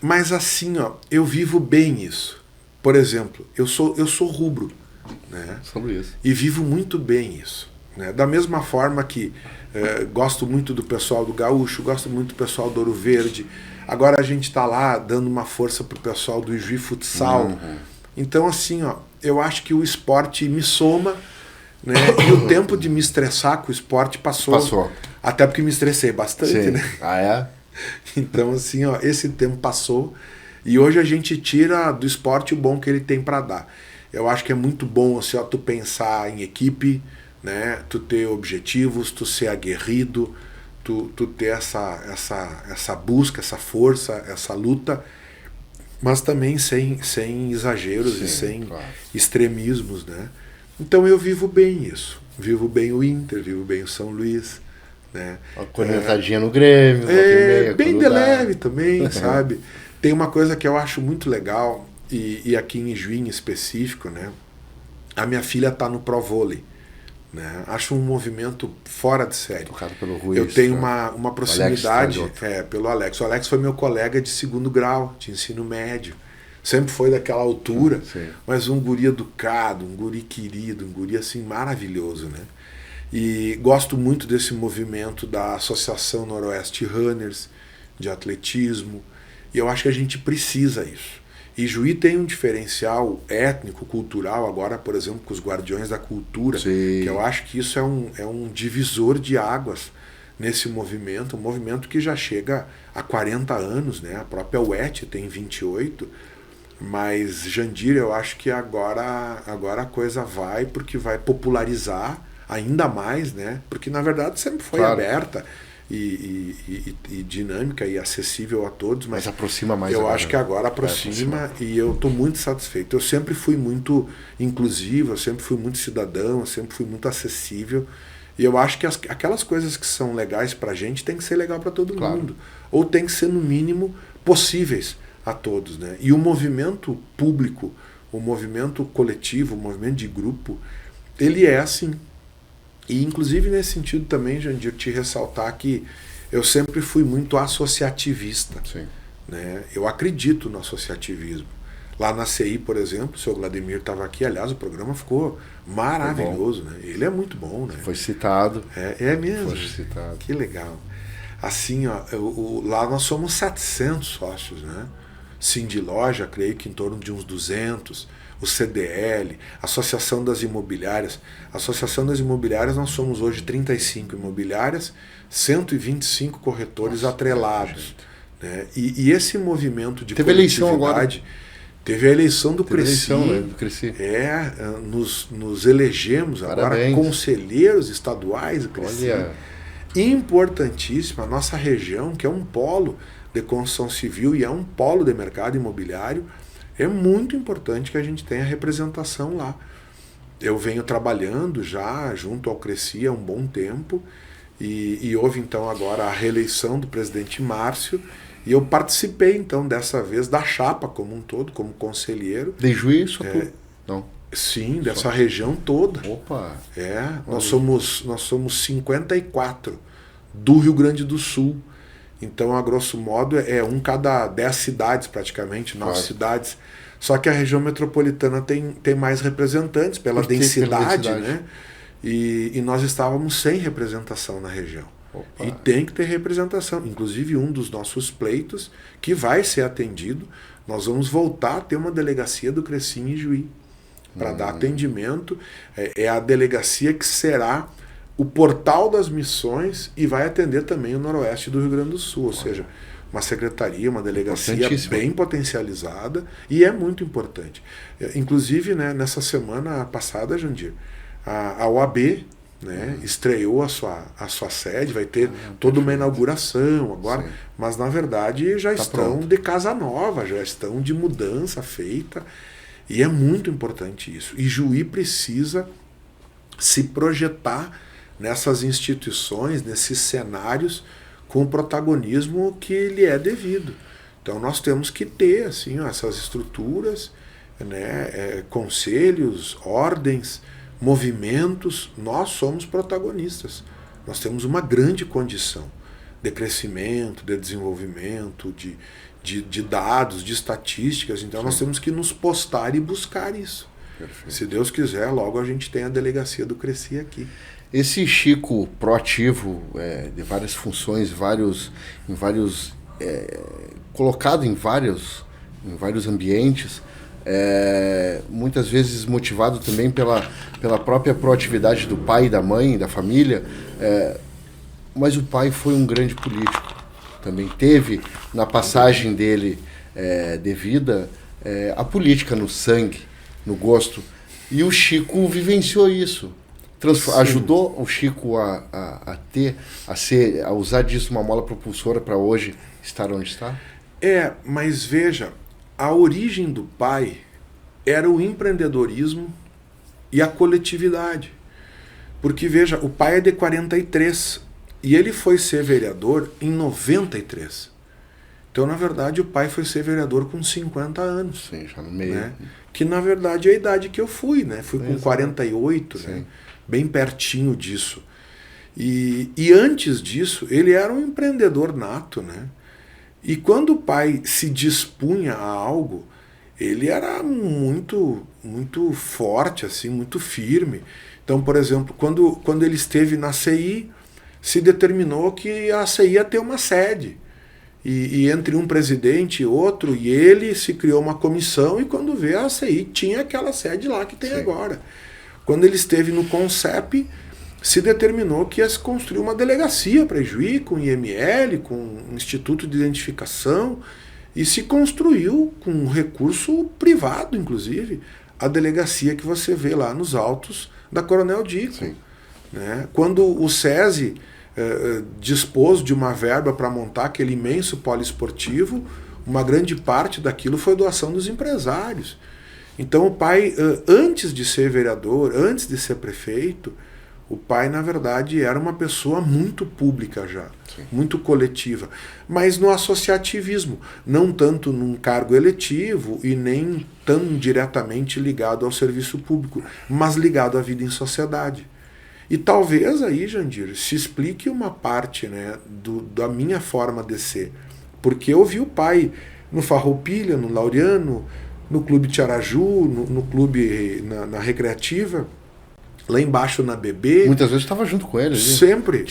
B: Mas assim, ó, eu vivo bem isso. Por exemplo, eu sou rubro, né?
A: Sobre isso.
B: E vivo muito bem isso. Né? Da mesma forma que gosto muito do pessoal do Gaúcho, gosto muito do pessoal do Ouro Verde. Agora a gente está lá dando uma força pro pessoal do Ijuí Futsal. Então, assim, ó, eu acho que o esporte me soma né? E o tempo de me estressar com o esporte passou. Até porque me estressei bastante,
A: Sim.
B: né?
A: Ah, é?
B: Então, assim, ó, esse tempo passou e hoje a gente tira do esporte o bom que ele tem para dar. Eu acho que é muito bom, assim, ó, tu pensar em equipe, né? Tu ter objetivos, tu ser aguerrido, tu ter essa busca, essa força, essa luta, mas também sem exageros. Sim, e sem extremismos, né? Então eu vivo bem isso. Vivo bem o Inter, vivo bem o São Luís, né?
A: Uma cornetadinha no Grêmio,
B: bem de leve também, sabe? Tem uma coisa que eu acho muito legal, e aqui em Juí em específico, né? A minha filha tá no Pro Vôlei, né? Acho um movimento fora de série.
A: Tocado pelo Ruiz,
B: eu tenho uma proximidade pelo Alex. O Alex foi meu colega de 2º grau, de ensino médio. Sempre foi daquela altura, mas um guri educado, um guri querido, um guri assim maravilhoso, né? E gosto muito desse movimento da Associação Noroeste Runners, de atletismo, e eu acho que a gente precisa isso. E Juí tem um diferencial étnico, cultural, agora, por exemplo, com os Guardiões da Cultura, que eu acho que isso é um divisor de águas nesse movimento, um movimento que já chega a 40 anos, né? A própria UET tem 28, mas Jandir, eu acho que agora a coisa vai, porque vai popularizar ainda mais, né? Porque na verdade sempre foi aberta e dinâmica e acessível a todos, mas
A: aproxima mais.
B: Eu acho que agora aproxima e eu estou muito satisfeito. Eu sempre fui muito inclusivo, eu sempre fui muito cidadão, eu sempre fui muito acessível, e eu acho que aquelas coisas que são legais pra gente tem que ser legal para todo mundo, ou tem que ser no mínimo possíveis a todos, né? E o movimento público, o movimento coletivo, o movimento de grupo, ele é assim. E inclusive nesse sentido também, Jandir, te ressaltar que eu sempre fui muito associativista. Né? Eu acredito no associativismo. Lá na CI, por exemplo, o seu Vladimir estava aqui, aliás, o programa ficou maravilhoso, né? Ele é muito bom, né?
A: Foi citado.
B: É mesmo.
A: Foi citado.
B: Que legal. Assim, ó, lá nós somos 700 sócios, né? Sim, de loja, creio que em torno de uns 200. O CDL, Associação das Imobiliárias. A Associação das Imobiliárias, nós somos hoje 35 imobiliárias, 125 corretores atrelados. Né? E esse movimento de coletividade... Teve a eleição do Cresci. Nos elegemos agora conselheiros estaduais do Cresci. Importantíssimo. A nossa região, que é um polo de construção civil e é um polo de mercado imobiliário, é muito importante que a gente tenha representação lá. Eu venho trabalhando já junto ao Cresci há um bom tempo e houve então agora a reeleição do presidente Márcio e eu participei então dessa vez da chapa como um todo, como conselheiro.
A: De Juiz ou não?
B: Sim, dessa região toda.
A: Opa!
B: Nós somos 54 do Rio Grande do Sul. Então, a grosso modo, é cada 10 cidades praticamente, 9 cidades. Só que a região metropolitana tem mais representantes pela densidade, né? E nós estávamos sem representação na região. Opa. E tem que ter representação. Inclusive, um dos nossos pleitos, que vai ser atendido, nós vamos voltar a ter uma delegacia do Cresci em Juí, para dar atendimento. É a delegacia que será o portal das missões e vai atender também o noroeste do Rio Grande do Sul, ou seja, uma secretaria, uma delegacia bem potencializada e é muito importante. Inclusive, né, nessa semana passada, Jandir, a OAB, né, estreou a sua sede, vai ter toda uma inauguração agora, mas na verdade já estão de casa nova, já estão de mudança feita e é muito importante isso. E Juí precisa se projetar nessas instituições, nesses cenários, com o protagonismo que lhe é devido. Então nós temos que ter assim, essas estruturas, né, conselhos, ordens, movimentos. Nós somos protagonistas. Nós temos uma grande condição de crescimento, de desenvolvimento, de dados, de estatísticas. Então nós temos que nos postar e buscar isso. Perfeito. Se Deus quiser, logo a gente tem a delegacia do Cresci aqui.
A: Esse Chico proativo, de várias funções, colocado em vários ambientes, muitas vezes motivado também pela própria proatividade do pai, da mãe, da família, mas o pai foi um grande político. Também teve, na passagem dele de vida, a política no sangue, no gosto. E o Chico vivenciou isso. Ajudou o Chico a usar disso uma mola propulsora para hoje estar onde está?
B: Mas veja, a origem do pai era o empreendedorismo e a coletividade. Porque, veja, o pai é de 43 e ele foi ser vereador em 93. Então, na verdade, o pai foi ser vereador com 50 anos.
A: Sim, já no meio.
B: Né? Que, na verdade, é a idade que eu fui, né? Fui com 48, né? Bem pertinho disso. E antes disso, ele era um empreendedor nato, né? E quando o pai se dispunha a algo, ele era muito, muito forte, assim, muito firme. Então, por exemplo, quando ele esteve na CI, se determinou que a CI ia ter uma sede. E entre um presidente e outro, e ele se criou uma comissão, e quando vê, a CI tinha aquela sede lá que tem agora. Quando ele esteve no CONCEP, se determinou que ia se construir uma delegacia para Ijuí, com IML, com Instituto de Identificação, e se construiu com recurso privado, inclusive, a delegacia que você vê lá nos autos da Coronel Dico. Né? Quando o SESI dispôs de uma verba para montar aquele imenso poliesportivo, uma grande parte daquilo foi doação dos empresários. Então o pai, antes de ser vereador, antes de ser prefeito, o pai, na verdade, era uma pessoa muito pública já, muito coletiva, mas no associativismo, não tanto num cargo eletivo e nem tão diretamente ligado ao serviço público, mas ligado à vida em sociedade. E talvez aí, Jandir, se explique uma parte, né, da minha forma de ser, porque eu vi o pai no Farroupilha, no Laureano, no Clube Tiaraju, no clube, na Recreativa, lá embaixo na BB.
A: Muitas vezes estava junto com ele.
B: Sempre.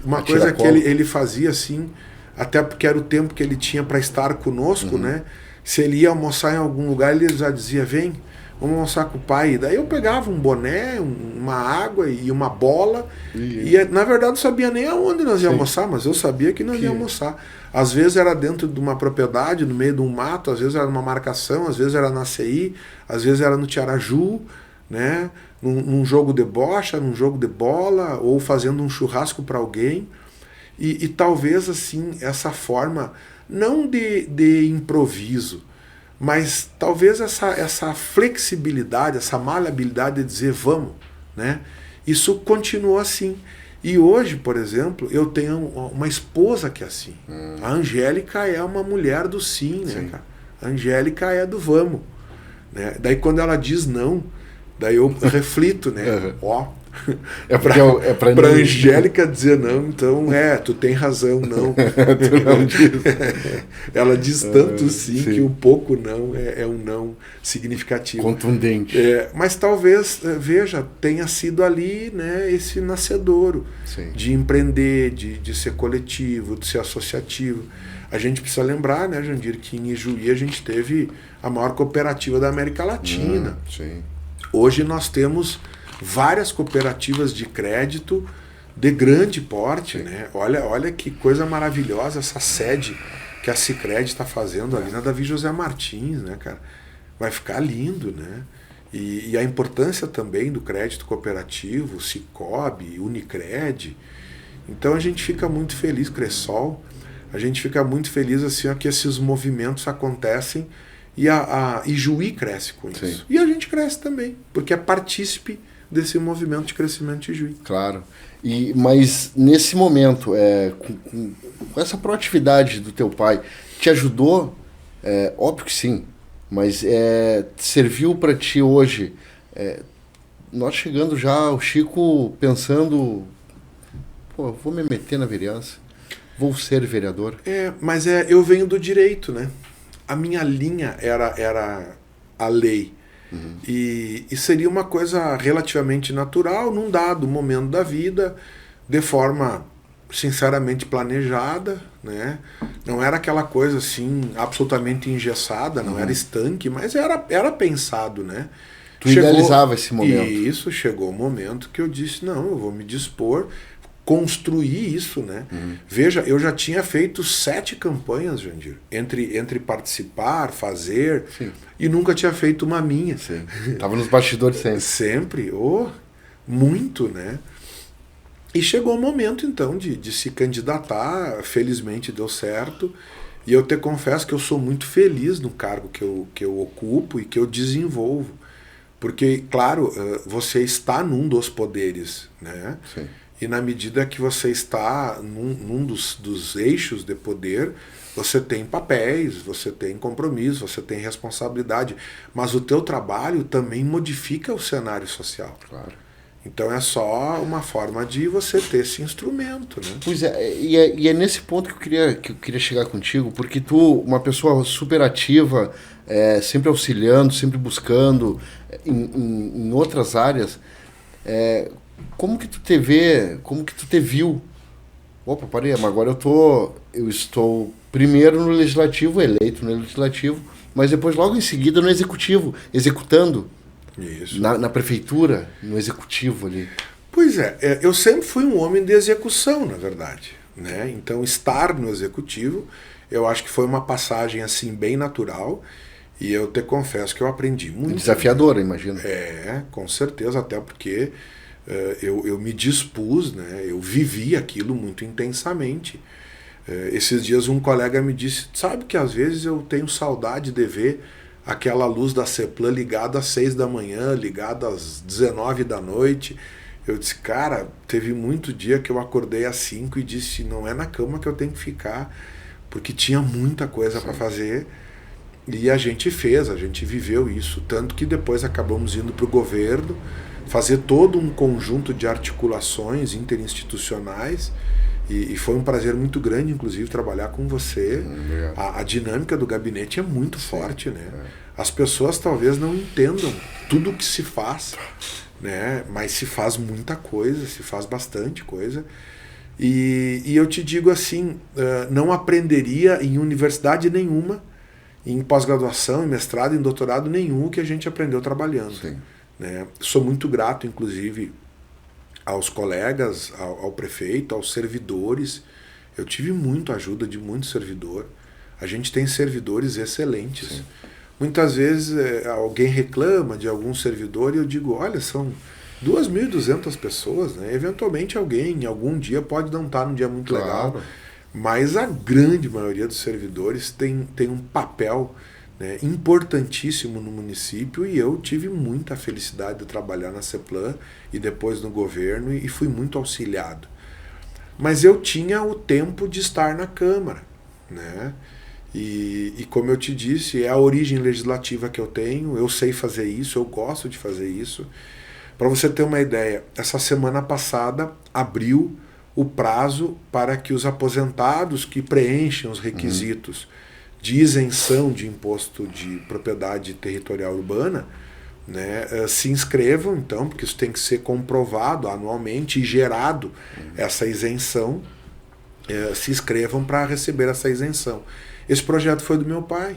B: Uma coisa que ele fazia assim, até porque era o tempo que ele tinha para estar conosco, né? Se ele ia almoçar em algum lugar, ele já dizia, vem, vamos almoçar com o pai. Daí eu pegava um boné, uma água e uma bola. E na verdade não sabia nem aonde nós íamos almoçar, mas eu sabia que nós íamos almoçar. Às vezes era dentro de uma propriedade, no meio de um mato, às vezes era numa marcação, às vezes era na CI, às vezes era no Tiaraju, né? Num jogo de bocha, num jogo de bola, ou fazendo um churrasco para alguém. E talvez assim, essa forma, não de improviso, mas talvez essa flexibilidade, essa maleabilidade de dizer vamos, né? Isso continuou assim. E hoje, por exemplo, eu tenho uma esposa que é assim. A Angélica é uma mulher do sim, né, cara? A Angélica é do vamos. Né? Daí quando ela diz não, daí eu reflito, né? Pra Angélica dizer não, então tu tem razão, não.
A: Tu não diz.
B: Ela diz tanto sim que o pouco não é um não significativo.
A: Contundente.
B: Mas talvez, veja, tenha sido ali, né, esse nascedouro de empreender, de ser coletivo, de ser associativo. A gente precisa lembrar, né, Jandir, que em Ijuí a gente teve a maior cooperativa da América Latina. Hoje nós temos várias cooperativas de crédito de grande porte, né? Olha que coisa maravilhosa essa sede que a Sicredi está fazendo ali na Davi José Martins, né, cara? Vai ficar lindo, né? E a importância também do crédito cooperativo, Sicob, Unicred. Então a gente fica muito feliz, Cressol, a gente fica muito feliz assim que esses movimentos acontecem e a Ijuí cresce com isso. E a gente cresce também, porque é partícipe desse movimento de crescimento de Ijuí.
A: Claro. Mas nesse momento, com essa proatividade do teu pai, te ajudou? Óbvio que sim, mas serviu para ti hoje? Nós chegando já, o Chico pensando, vou me meter na vereança, vou ser vereador.
B: Mas eu venho do direito, né? A minha linha era a lei. E seria uma coisa relativamente natural num dado momento da vida, de forma sinceramente planejada, né? Não era aquela coisa assim absolutamente engessada, não era estanque, mas era pensado, né?
A: Tu idealizava esse momento.
B: E isso chegou o momento que eu disse, não, eu vou me dispor, construir isso, né? Veja, eu já tinha feito 7 campanhas, Jandir, entre participar, fazer,
A: Sim.
B: e nunca tinha feito uma minha.
A: Sim. Tava nos bastidores sempre.
B: Sempre, muito, né? E chegou o momento, então, de se candidatar, felizmente deu certo, e eu te confesso que eu sou muito feliz no cargo que eu ocupo e que eu desenvolvo, porque, claro, você está num dos poderes, né?
A: Sim.
B: E na medida que você está num dos eixos de poder, você tem papéis, você tem compromisso, você tem responsabilidade, mas o teu trabalho também modifica o cenário social.
A: Claro.
B: Então é só uma forma de você ter esse instrumento, né?
A: Pois é, e é nesse ponto que eu queria chegar contigo, porque tu, uma pessoa super ativa, sempre auxiliando, sempre buscando em outras áreas, como que tu te vê, como que tu te viu? Opa, parei, mas agora eu estou primeiro no legislativo, eleito no legislativo, mas depois logo em seguida no executivo, executando.
B: Isso.
A: Na prefeitura, no executivo ali.
B: Pois é, eu sempre fui um homem de execução, na verdade, né? Então estar no executivo, eu acho que foi uma passagem assim bem natural, e eu te confesso que eu aprendi muito.
A: Desafiadora, imagino.
B: Com certeza, até porque eu me dispus, né? Eu vivi aquilo muito intensamente. Esses dias um colega me disse, sabe que às vezes eu tenho saudade de ver aquela luz da CEPLAN ligada às 6 da manhã, ligada às 19 da noite. Eu disse, cara, teve muito dia que eu acordei às 5 e disse, não é na cama que eu tenho que ficar, porque tinha muita coisa para fazer. E a gente viveu isso, tanto que depois acabamos indo para o governo, fazer todo um conjunto de articulações interinstitucionais, e foi um prazer muito grande, inclusive, trabalhar com você. A dinâmica do gabinete é muito forte, né? As pessoas talvez não entendam tudo o que se faz, né? Mas se faz muita coisa, se faz bastante coisa. E eu te digo assim, não aprenderia em universidade nenhuma, em pós-graduação, em mestrado, em doutorado nenhum, o que a gente aprendeu trabalhando.
A: Sim.
B: Né? Sou muito grato, inclusive, aos colegas, ao prefeito, aos servidores. Eu tive muita ajuda de muito servidor. A gente tem servidores excelentes. Sim. Muitas vezes alguém reclama de algum servidor e eu digo, olha, são 2.200 pessoas, né? Eventualmente alguém, em algum dia, pode não estar num dia muito legal, mas a grande maioria dos servidores tem um papel, né, importantíssimo no município, e eu tive muita felicidade de trabalhar na CEPLAN e depois no governo, e fui muito auxiliado. Mas eu tinha o tempo de estar na Câmara, né? E como eu te disse, é a origem legislativa que eu tenho, eu sei fazer isso, eu gosto de fazer isso. Para você ter uma ideia, essa semana passada abriu o prazo para que os aposentados que preenchem os requisitos de isenção de imposto de propriedade territorial urbana, né, se inscrevam, então, porque isso tem que ser comprovado anualmente e gerado essa isenção, se inscrevam para receber essa isenção. Esse projeto foi do meu pai.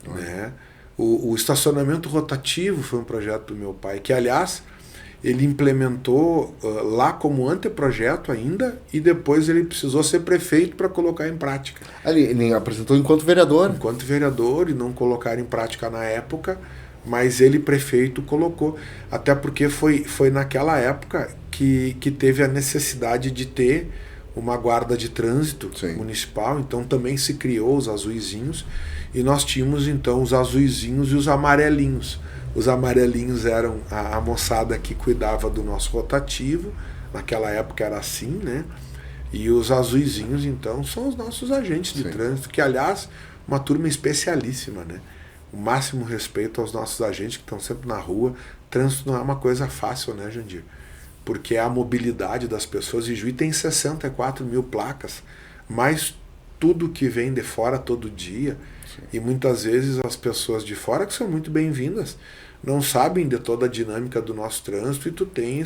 B: Né? O estacionamento rotativo foi um projeto do meu pai, que, aliás, ele implementou lá como anteprojeto ainda, e depois ele precisou ser prefeito para colocar em prática.
A: Ele apresentou enquanto vereador.
B: Enquanto vereador, e não colocaram em prática na época, mas ele, prefeito, colocou. Até porque foi naquela época que teve a necessidade de ter uma guarda de trânsito municipal, então também se criou os azuizinhos, e nós tínhamos então os azuizinhos e os amarelinhos. Os amarelinhos eram a moçada que cuidava do nosso rotativo, naquela época era assim, né? E os azuizinhos, então, são os nossos agentes de trânsito, que, aliás, uma turma especialíssima, né? O máximo respeito aos nossos agentes que estão sempre na rua. Trânsito não é uma coisa fácil, né, Jandir? Porque é a mobilidade das pessoas, e Juí tem 64 mil placas, mais tudo que vem de fora todo dia. Sim. E muitas vezes as pessoas de fora, que são muito bem-vindas, não sabem de toda a dinâmica do nosso trânsito, e tu tem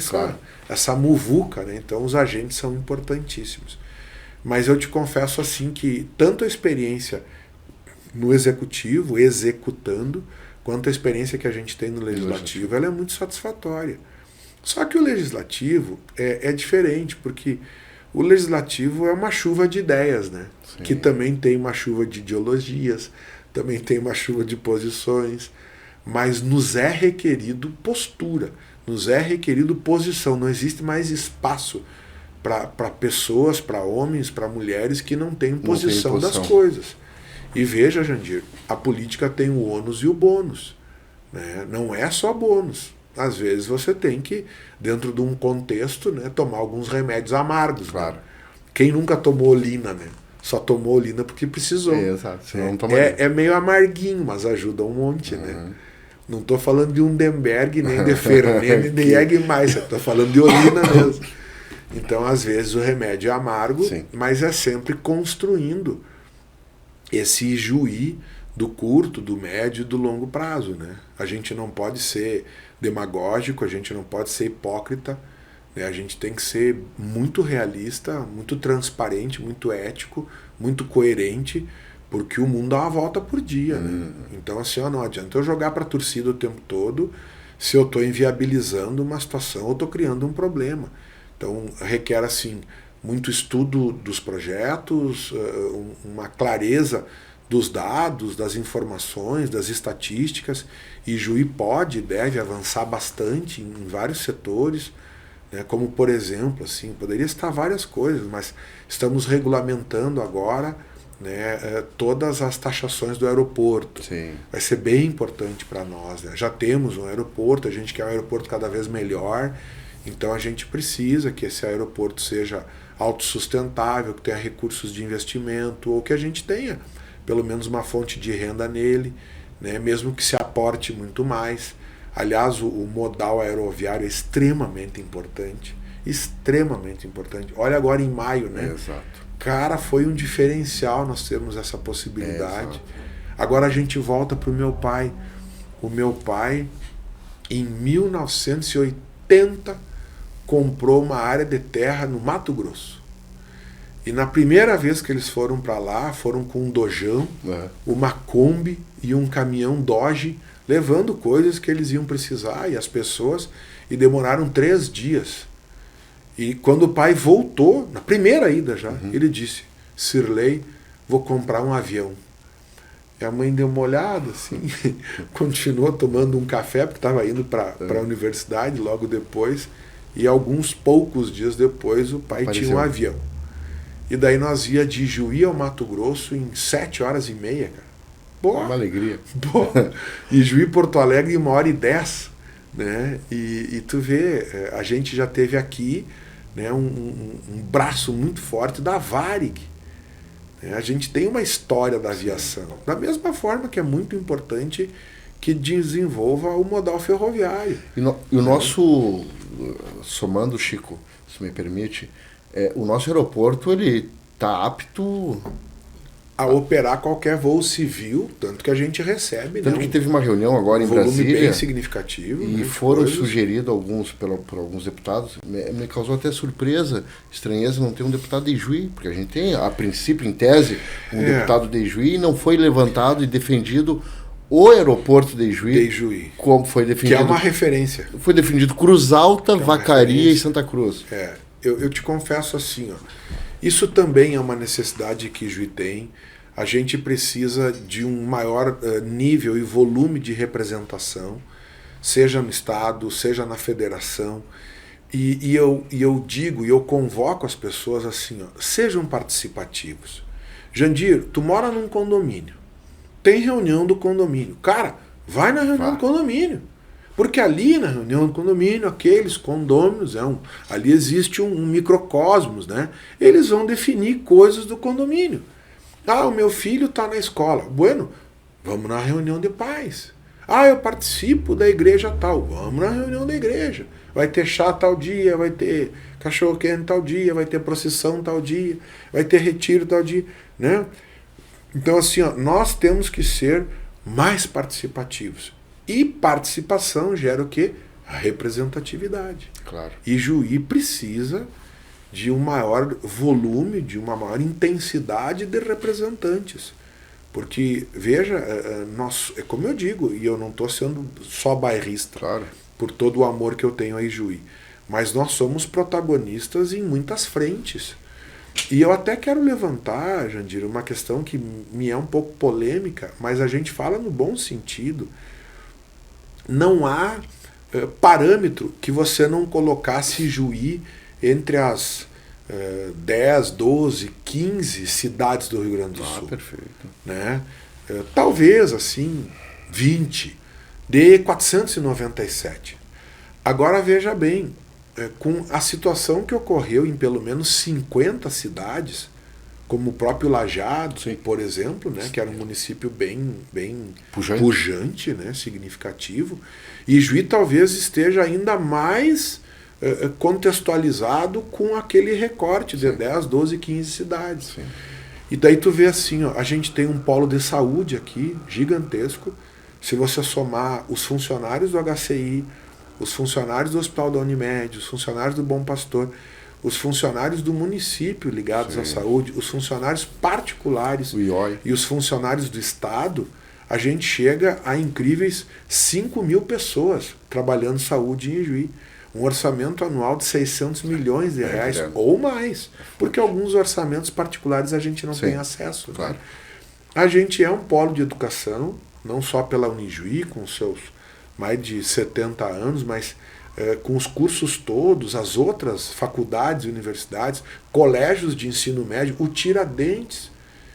B: essa muvuca, né? Então os agentes são importantíssimos. Mas eu te confesso assim que tanto a experiência no executivo, executando, quanto a experiência que a gente tem no legislativo, ela é muito satisfatória. Só que o legislativo é diferente, porque o legislativo é uma chuva de ideias, né? Sim. Que também tem uma chuva de ideologias, também tem uma chuva de posições, mas nos é requerido postura, nos é requerido posição, não existe mais espaço para pessoas, para homens, para mulheres que não têm posição das coisas. E veja, Jandir, a política tem o ônus e o bônus, né? Não é só bônus. Às vezes você tem que, dentro de um contexto, né, tomar alguns remédios amargos. Claro. Né? Quem nunca tomou olina, né? Só tomou olina porque precisou.
A: Exato.
B: É meio amarguinho, mas ajuda um monte, né? Não estou falando de Undenberg, nem de Fernet, nem de Jägermeister. Estou falando de olina mesmo. Então, às vezes, o remédio é amargo, sim, mas é sempre construindo esse ijuí do curto, do médio e do longo prazo, né? A gente não pode ser demagógico, a gente não pode ser hipócrita, né? A gente tem que ser muito realista, muito transparente, muito ético, muito coerente, porque o mundo dá uma volta por dia, né? Então, assim, não adianta eu jogar para a torcida o tempo todo se eu estou inviabilizando uma situação ou estou criando um problema. Então, requer, assim, muito estudo dos projetos, uma clareza dos dados, das informações, das estatísticas, e Juí pode e deve avançar bastante em vários setores, né? Como, por exemplo, assim, poderia estar várias coisas, mas estamos regulamentando agora, né, todas as taxações do aeroporto.
A: Sim.
B: Vai ser bem importante para nós, né? Já temos um aeroporto, a gente quer um aeroporto cada vez melhor, então a gente precisa que esse aeroporto seja autossustentável, que tenha recursos de investimento, ou que a gente tenha pelo menos uma fonte de renda nele, né? Mesmo que se aporte muito mais. Aliás, o modal aeroviário é extremamente importante. Extremamente importante. Olha agora em maio, né?
A: Exato.
B: Cara, foi um diferencial nós termos essa possibilidade. Agora a gente volta para o meu pai. O meu pai, em 1980, comprou uma área de terra no Mato Grosso. E na primeira vez que eles foram para lá, foram com um dojão, uma Kombi e um caminhão Dodge, levando coisas que eles iam precisar e as pessoas, e demoraram 3 dias. E quando o pai voltou, na primeira ida já, ele disse: Sirley, vou comprar um avião. E a mãe deu uma olhada, assim, continuou tomando um café, porque estava indo para a universidade logo depois, e alguns poucos dias depois o pai tinha um avião. E daí nós ia de Juí ao Mato Grosso em 7h30, cara. Boa,
A: uma alegria.
B: Boa. E Juí Porto Alegre em 1h10, né? E tu vê, a gente já teve aqui, né, um braço muito forte da Varig. A gente tem uma história da aviação. Da mesma forma que é muito importante que desenvolva o modal ferroviário.
A: E o nosso, somando, Chico, se me permite, o nosso aeroporto ele está apto
B: a operar qualquer voo civil, tanto que a gente recebe.
A: Tanto que teve uma reunião agora em Brasília.
B: Bem significativo.
A: E foram sugeridos alguns por alguns deputados. Me causou até surpresa, estranheza não ter um deputado de Juí, porque a gente tem, a princípio, em tese, um deputado de Juí, e não foi levantado e defendido o aeroporto de Juí, como foi defendido.
B: Que é uma referência.
A: Foi defendido Cruz Alta, Vacaria e Santa Cruz.
B: Eu te confesso assim, ó, isso também é uma necessidade que Juí tem. A gente precisa de um maior nível e volume de representação, seja no Estado, seja na federação. E eu digo, e eu convoco as pessoas assim, ó, sejam participativos. Jandir, tu mora num condomínio, tem reunião do condomínio. Cara, vai na reunião do condomínio. Porque ali na reunião do condomínio, aqueles condôminos, ali existe um microcosmos, né? Eles vão definir coisas do condomínio. O meu filho está na escola. Bueno, vamos na reunião de pais. Eu participo da igreja tal. Vamos na reunião da igreja. vai ter chá tal dia, vai ter cachorro quente tal dia, vai ter procissão tal dia, vai ter retiro tal dia, né? Então assim, ó, nós temos que ser mais participativos. E participação gera o quê? A representatividade.
A: Claro.
B: E Juí precisa de um maior volume, de uma maior intensidade de representantes. Porque, veja, nós, é como eu digo, e eu não estou sendo só bairrista,
A: Claro.
B: por todo o amor que eu tenho a Ijuí, mas nós somos protagonistas em muitas frentes. E eu até quero levantar, Jandir, uma questão que me é um pouco polêmica, mas a gente fala no bom sentido. Não há parâmetro que você não colocasse Juí entre as 10, 12, 15 cidades do Rio Grande do Sul.
A: Perfeito.
B: Né? Talvez, assim, 20, de 497. Agora, veja bem, com a situação que ocorreu em pelo menos 50 cidades, como o próprio Lajeado, sim, por exemplo, né, que era um município bem pujante, né, significativo, e Juí talvez esteja ainda mais contextualizado com aquele recorte de 10, 12, 15 cidades. Sim. E daí tu vê assim, ó, a gente tem um polo de saúde aqui, gigantesco. Se você somar os funcionários do HCI, os funcionários do Hospital da Unimed, os funcionários do Bom Pastor, os funcionários do município ligados à saúde, os funcionários particulares e os funcionários do Estado, a gente chega a incríveis 5 mil pessoas trabalhando saúde em Ijuí. Um orçamento anual de 600 milhões de reais ou mais, porque alguns orçamentos particulares a gente não tem acesso. Claro. Né? A gente é um polo de educação, não só pela Unijuí, com seus mais de 70 anos, mas com os cursos todos, as outras faculdades e universidades, colégios de ensino médio, o Tiradentes.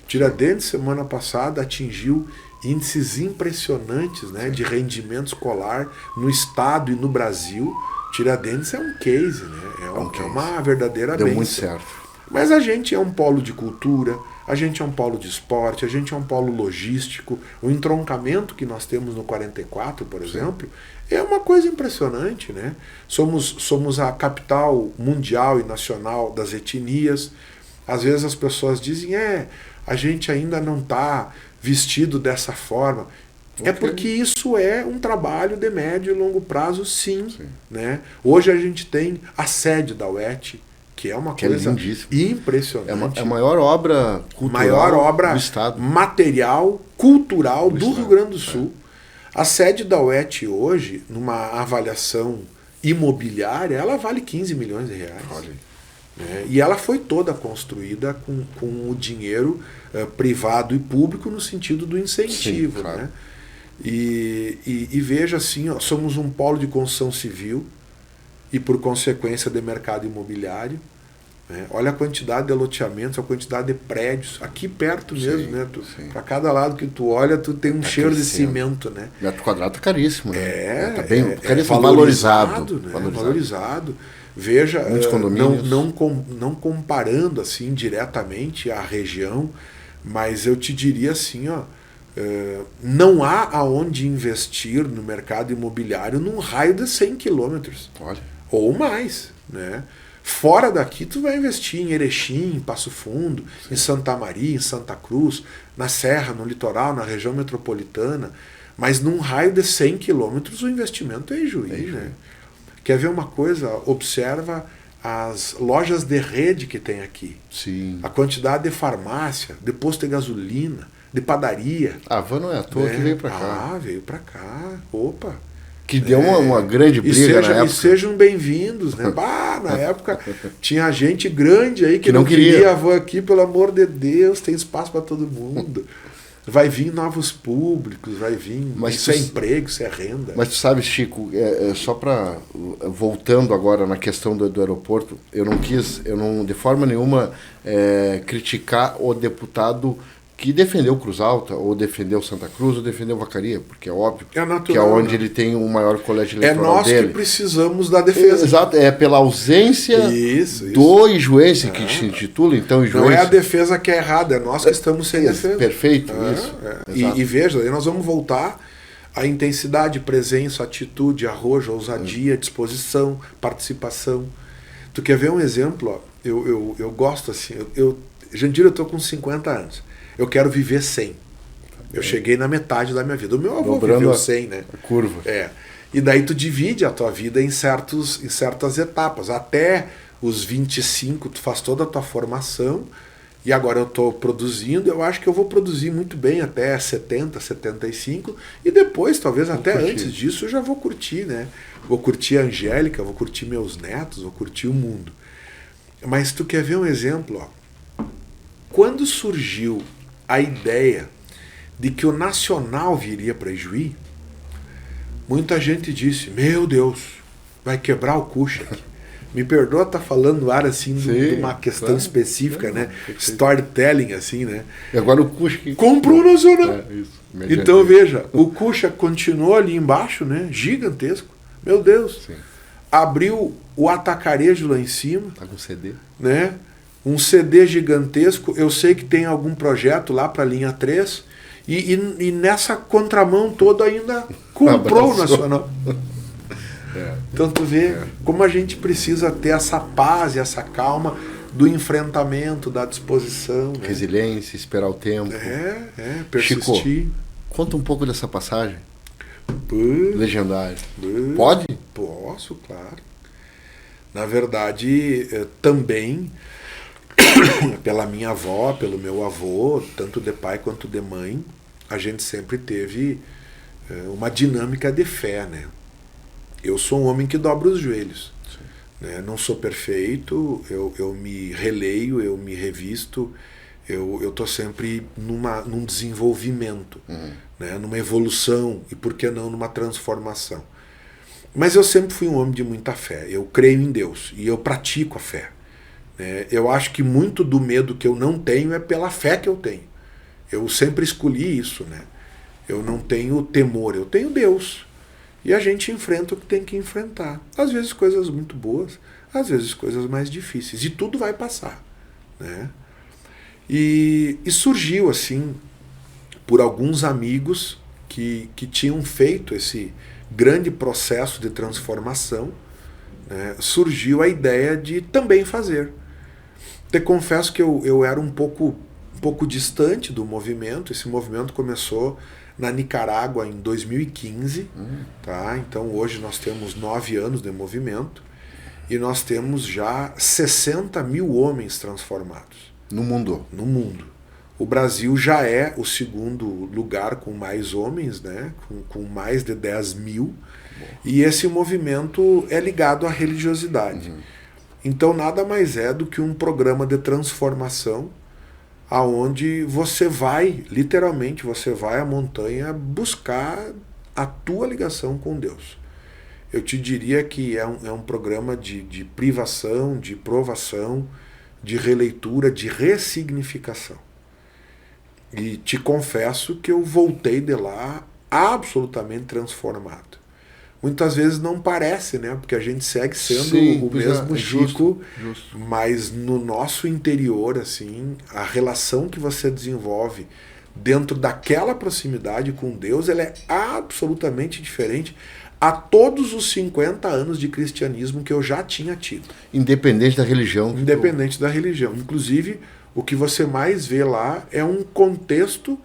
B: Tiradentes, semana passada, atingiu índices impressionantes, né, de rendimento escolar no estado e no Brasil. Tiradentes é um case, né? É uma verdadeira bênção.
A: Deu muito certo.
B: Mas a gente é um polo de cultura, a gente é um polo de esporte, a gente é um polo logístico. O entroncamento que nós temos no 44, por exemplo, é uma coisa impressionante, né? Somos a capital mundial e nacional das etnias. Às vezes as pessoas dizem, a gente ainda não está vestido dessa forma. É porque isso é um trabalho de médio e longo prazo, sim. Né? Hoje a gente tem a sede da UET, que é uma coisa impressionante.
A: É a maior obra cultural do Estado.
B: Material, cultural do Rio Grande do Sul. A sede da UET hoje, numa avaliação imobiliária, ela vale 15 milhões de reais. Né? E ela foi toda construída com o dinheiro privado e público no sentido do incentivo. Sim, claro. Né? E veja assim, ó, somos um polo de construção civil e por consequência de mercado imobiliário, né? Olha a quantidade de loteamentos, a quantidade de prédios aqui perto mesmo, né? Para cada lado que tu olha, tu tem um cheiro de cimento, né?
A: Metro quadrado tá caríssimo, né? Tá
B: bem
A: caríssimo,
B: valorizado, né? Valorizado. Veja, não comparando assim diretamente a região, mas eu te diria assim, ó, não há aonde investir no mercado imobiliário num raio de 100 quilômetros. Ou mais. Né? Fora daqui tu vai investir em Erechim, em Passo Fundo, em Santa Maria, em Santa Cruz, na Serra, no litoral, na região metropolitana. Mas num raio de 100 quilômetros o investimento é em Juí. Né? Quer ver uma coisa? Observa as lojas de rede que tem aqui.
A: Sim.
B: A quantidade de farmácia, de posto de gasolina, de padaria.
A: A van não é à toa que veio para cá.
B: Veio para cá. Opa!
A: Que deu uma grande briga na época.
B: E sejam bem-vindos. Né? Na época tinha gente grande aí que não queria a van aqui, pelo amor de Deus, tem espaço para todo mundo. Vai vir novos públicos, vai vir. Isso é emprego, isso é renda.
A: Mas tu sabe, Chico, só para voltando agora na questão do aeroporto, eu não de forma nenhuma criticar o deputado que defendeu Cruz Alta, ou defendeu Santa Cruz, ou defendeu Vacaria, porque é óbvio que é onde ele tem o maior colégio eleitoral dele.
B: É nós que precisamos da defesa.
A: Exato, é pela ausência do ijuense que se intitula, então, ijuense.
B: Não é a defesa que é errada, é nós que estamos sem defesa.
A: Perfeito, isso.
B: E veja, aí nós vamos voltar A intensidade, presença, atitude, arrojo, ousadia, disposição, participação. Tu quer ver um exemplo? Ó? Eu gosto assim, Jandira, eu tô com 50 anos. Eu quero viver 100. Eu cheguei na metade da minha vida. O meu avô viveu 100, né?
A: A curva.
B: E daí tu divide a tua vida em certas etapas. Até os 25 tu faz toda a tua formação. E agora eu estou produzindo. Eu acho que eu vou produzir muito bem até 70, 75. E depois, talvez até antes disso, eu já vou curtir, né? Vou curtir a Angélica, vou curtir meus netos, vou curtir o mundo. Mas tu quer ver um exemplo? Ó? Quando surgiu a ideia de que o Nacional viria para Ijuí, muita gente disse, meu Deus, vai quebrar o Kuschek. Me perdoa estar falando no ar assim de uma questão específica, né? Storytelling, assim, né?
A: E agora o Kuschek
B: comprou o Nacional.
A: Isso,
B: então veja, o Kuschek continuou ali embaixo, né? Gigantesco. Meu Deus.
A: Sim.
B: Abriu o atacarejo lá em cima.
A: Tá com CD.
B: Né? Um CD gigantesco. Eu sei que tem algum projeto lá para a linha 3. E nessa contramão toda ainda comprou o Nacional. Então tu vê como a gente precisa ter essa paz e essa calma do enfrentamento, da disposição. Né?
A: Resiliência, esperar o tempo.
B: Persistir.
A: Chico, conta um pouco dessa passagem. Legendário. Pode?
B: Posso, claro. Na verdade, também pela minha avó, pelo meu avô, tanto de pai quanto de mãe, a gente sempre teve uma dinâmica de fé, né? Eu sou um homem que dobra os joelhos. Né? Não sou perfeito, eu me releio, eu me revisto, eu estou sempre num desenvolvimento, né? Numa evolução e, por que não, numa transformação. Mas eu sempre fui um homem de muita fé. Eu creio em Deus e eu pratico a fé. Né? Eu acho que muito do medo que eu não tenho é pela fé que eu tenho. Eu sempre escolhi isso. Né? Eu não tenho temor, eu tenho Deus. E a gente enfrenta o que tem que enfrentar. Às vezes coisas muito boas, às vezes coisas mais difíceis. E tudo vai passar. Né? E surgiu assim, por alguns amigos que tinham feito esse grande processo de transformação, né, surgiu a ideia de também fazer. Te confesso que eu era um pouco distante do movimento. Esse movimento começou na Nicarágua em 2015, tá? Então hoje nós temos 9 anos de movimento e nós temos já 60 mil homens transformados.
A: No mundo?
B: No mundo. O Brasil já é o segundo lugar com mais homens, né? com mais de 10 mil. E esse movimento é ligado à religiosidade. Então nada mais é do que um programa de transformação aonde você vai, literalmente, você vai à montanha buscar a tua ligação com Deus. Eu te diria que é um programa de privação, de provação, de releitura, de ressignificação. E te confesso que eu voltei de lá absolutamente transformado. Muitas vezes não parece, né? Porque a gente segue sendo o mesmo Chico, justo. Mas no nosso interior, assim, a relação que você desenvolve dentro daquela proximidade com Deus, ela é absolutamente diferente a todos os 50 anos de cristianismo que eu já tinha tido.
A: Independente da religião.
B: Independente da religião. Inclusive, o que você mais vê lá é um contexto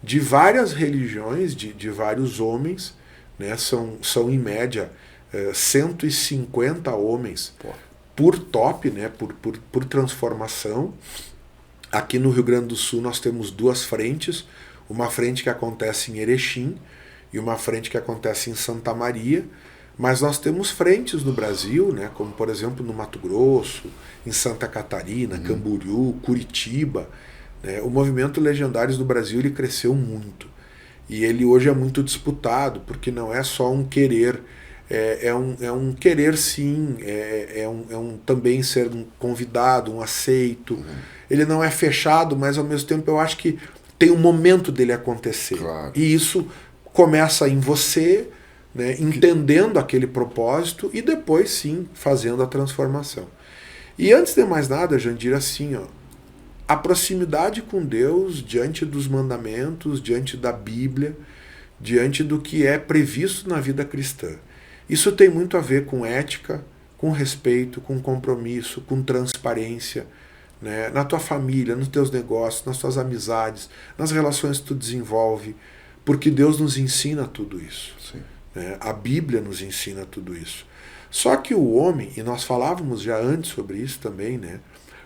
B: de várias religiões, de vários homens, né? São em média 150 homens por top, né? por transformação. Aqui no Rio Grande do Sul nós temos 2 frentes, uma frente que acontece em Erechim e uma frente que acontece em Santa Maria, mas nós temos frentes no Brasil, né? Como por exemplo no Mato Grosso, em Santa Catarina, Camboriú, Curitiba. Né? O movimento Legendários do Brasil ele cresceu muito. E ele hoje é muito disputado, porque não é só um querer, é um querer sim, é um também ser um convidado, um aceito. Ele não é fechado, mas ao mesmo tempo eu acho que tem um momento dele acontecer.
A: Claro.
B: E isso começa em você, né, entendendo aquele propósito e depois sim fazendo a transformação. E antes de mais nada, Jandir, assim, ó, a proximidade com Deus diante dos mandamentos, diante da Bíblia, diante do que é previsto na vida cristã. Isso tem muito a ver com ética, com respeito, com compromisso, com transparência, né? Na tua família, nos teus negócios, nas tuas amizades, nas relações que tu desenvolve, porque Deus nos ensina tudo isso. Né? A Bíblia nos ensina tudo isso. Só que o homem, e nós falávamos já antes sobre isso também, né?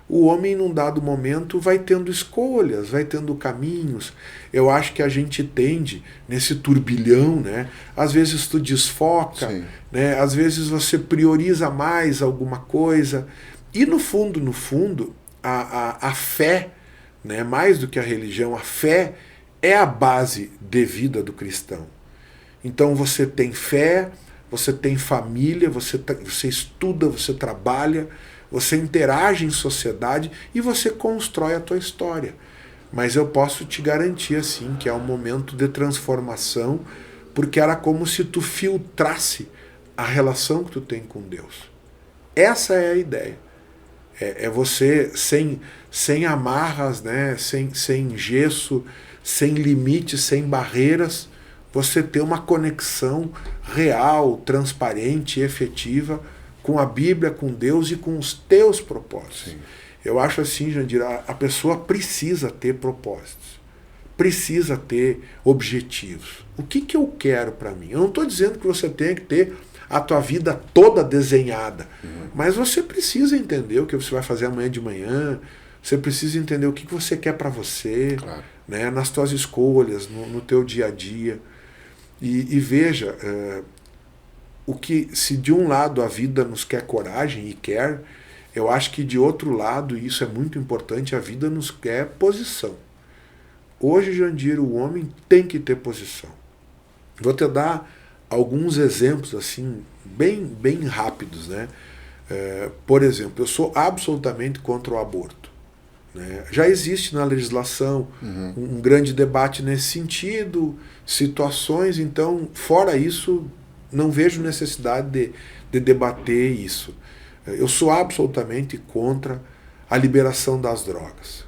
B: O homem, num dado momento, vai tendo escolhas, vai tendo caminhos. Eu acho que a gente tende, nesse turbilhão, né? Às vezes tu desfoca, né? Às vezes você prioriza mais alguma coisa. E no fundo, a fé, né? Mais do que a religião, a fé é a base de vida do cristão. Então você tem fé, você tem família, você estuda, você trabalha, você interage em sociedade e você constrói a tua história. Mas eu posso te garantir assim que é um momento de transformação, porque era como se tu filtrasse a relação que tu tem com Deus. Essa é a ideia. É você sem amarras, né? sem gesso, sem limites, sem barreiras, você ter uma conexão real, transparente e efetiva com a Bíblia, com Deus e com os teus propósitos. Sim. Eu acho assim, Jandir, a pessoa precisa ter propósitos, precisa ter objetivos. O que eu quero para mim? Eu não estou dizendo que você tenha que ter a tua vida toda desenhada, mas você precisa entender o que você vai fazer amanhã de manhã, você precisa entender o que você quer para você, né, nas tuas escolhas, no teu dia a dia. E veja, o que, se de um lado a vida nos quer coragem e quer, eu acho que de outro lado, e isso é muito importante, a vida nos quer posição. Hoje, Jandir, o homem tem que ter posição. Vou te dar alguns exemplos assim bem rápidos, né? Por exemplo, eu sou absolutamente contra o aborto, né? Já existe na legislação um grande debate nesse sentido, situações, então, fora isso, não vejo necessidade de debater isso. Eu sou absolutamente contra a liberação das drogas.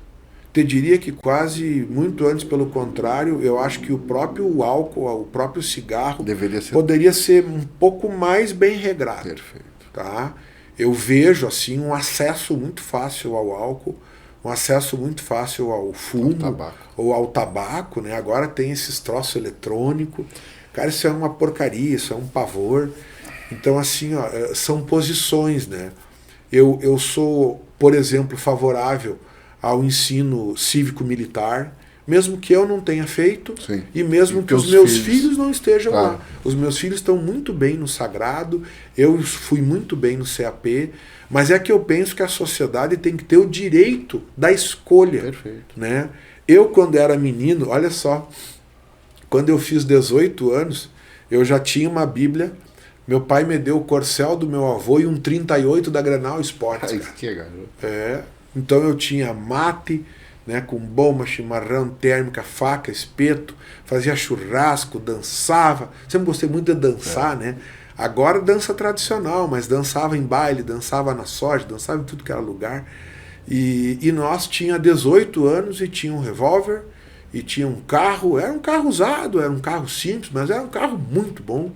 B: Te diria que quase, muito antes, pelo contrário, eu acho que o próprio álcool, o próprio cigarro, poderia ser um pouco mais bem regrado.
A: Perfeito.
B: Tá? Eu vejo assim um acesso muito fácil ao álcool, um acesso muito fácil ao fumo, ou ao tabaco, né? Agora tem esses troços eletrônicos. Cara, isso é uma porcaria, isso é um pavor. Então, assim, ó, são posições, né? Eu sou, por exemplo, favorável ao ensino cívico-militar, mesmo que eu não tenha feito, e mesmo que os meus filhos não estejam lá. Os meus filhos estão muito bem no sagrado, eu fui muito bem no CAP, mas é que eu penso que a sociedade tem que ter o direito da escolha.
A: Perfeito.
B: Né? Eu, quando era menino, olha só, quando eu fiz 18 anos, eu já tinha uma Bíblia. Meu pai me deu o corcel do meu avô e um 38 da Grenal Esportes. Então eu tinha mate, né, com bomba, chimarrão, térmica, faca, espeto, fazia churrasco, dançava. Sempre gostei muito de dançar, né? Agora dança tradicional, mas dançava em baile, dançava na soja, dançava em tudo que era lugar. E nós tinha 18 anos e tinha um revólver, e tinha um carro, era um carro usado, era um carro simples, mas era um carro muito bom.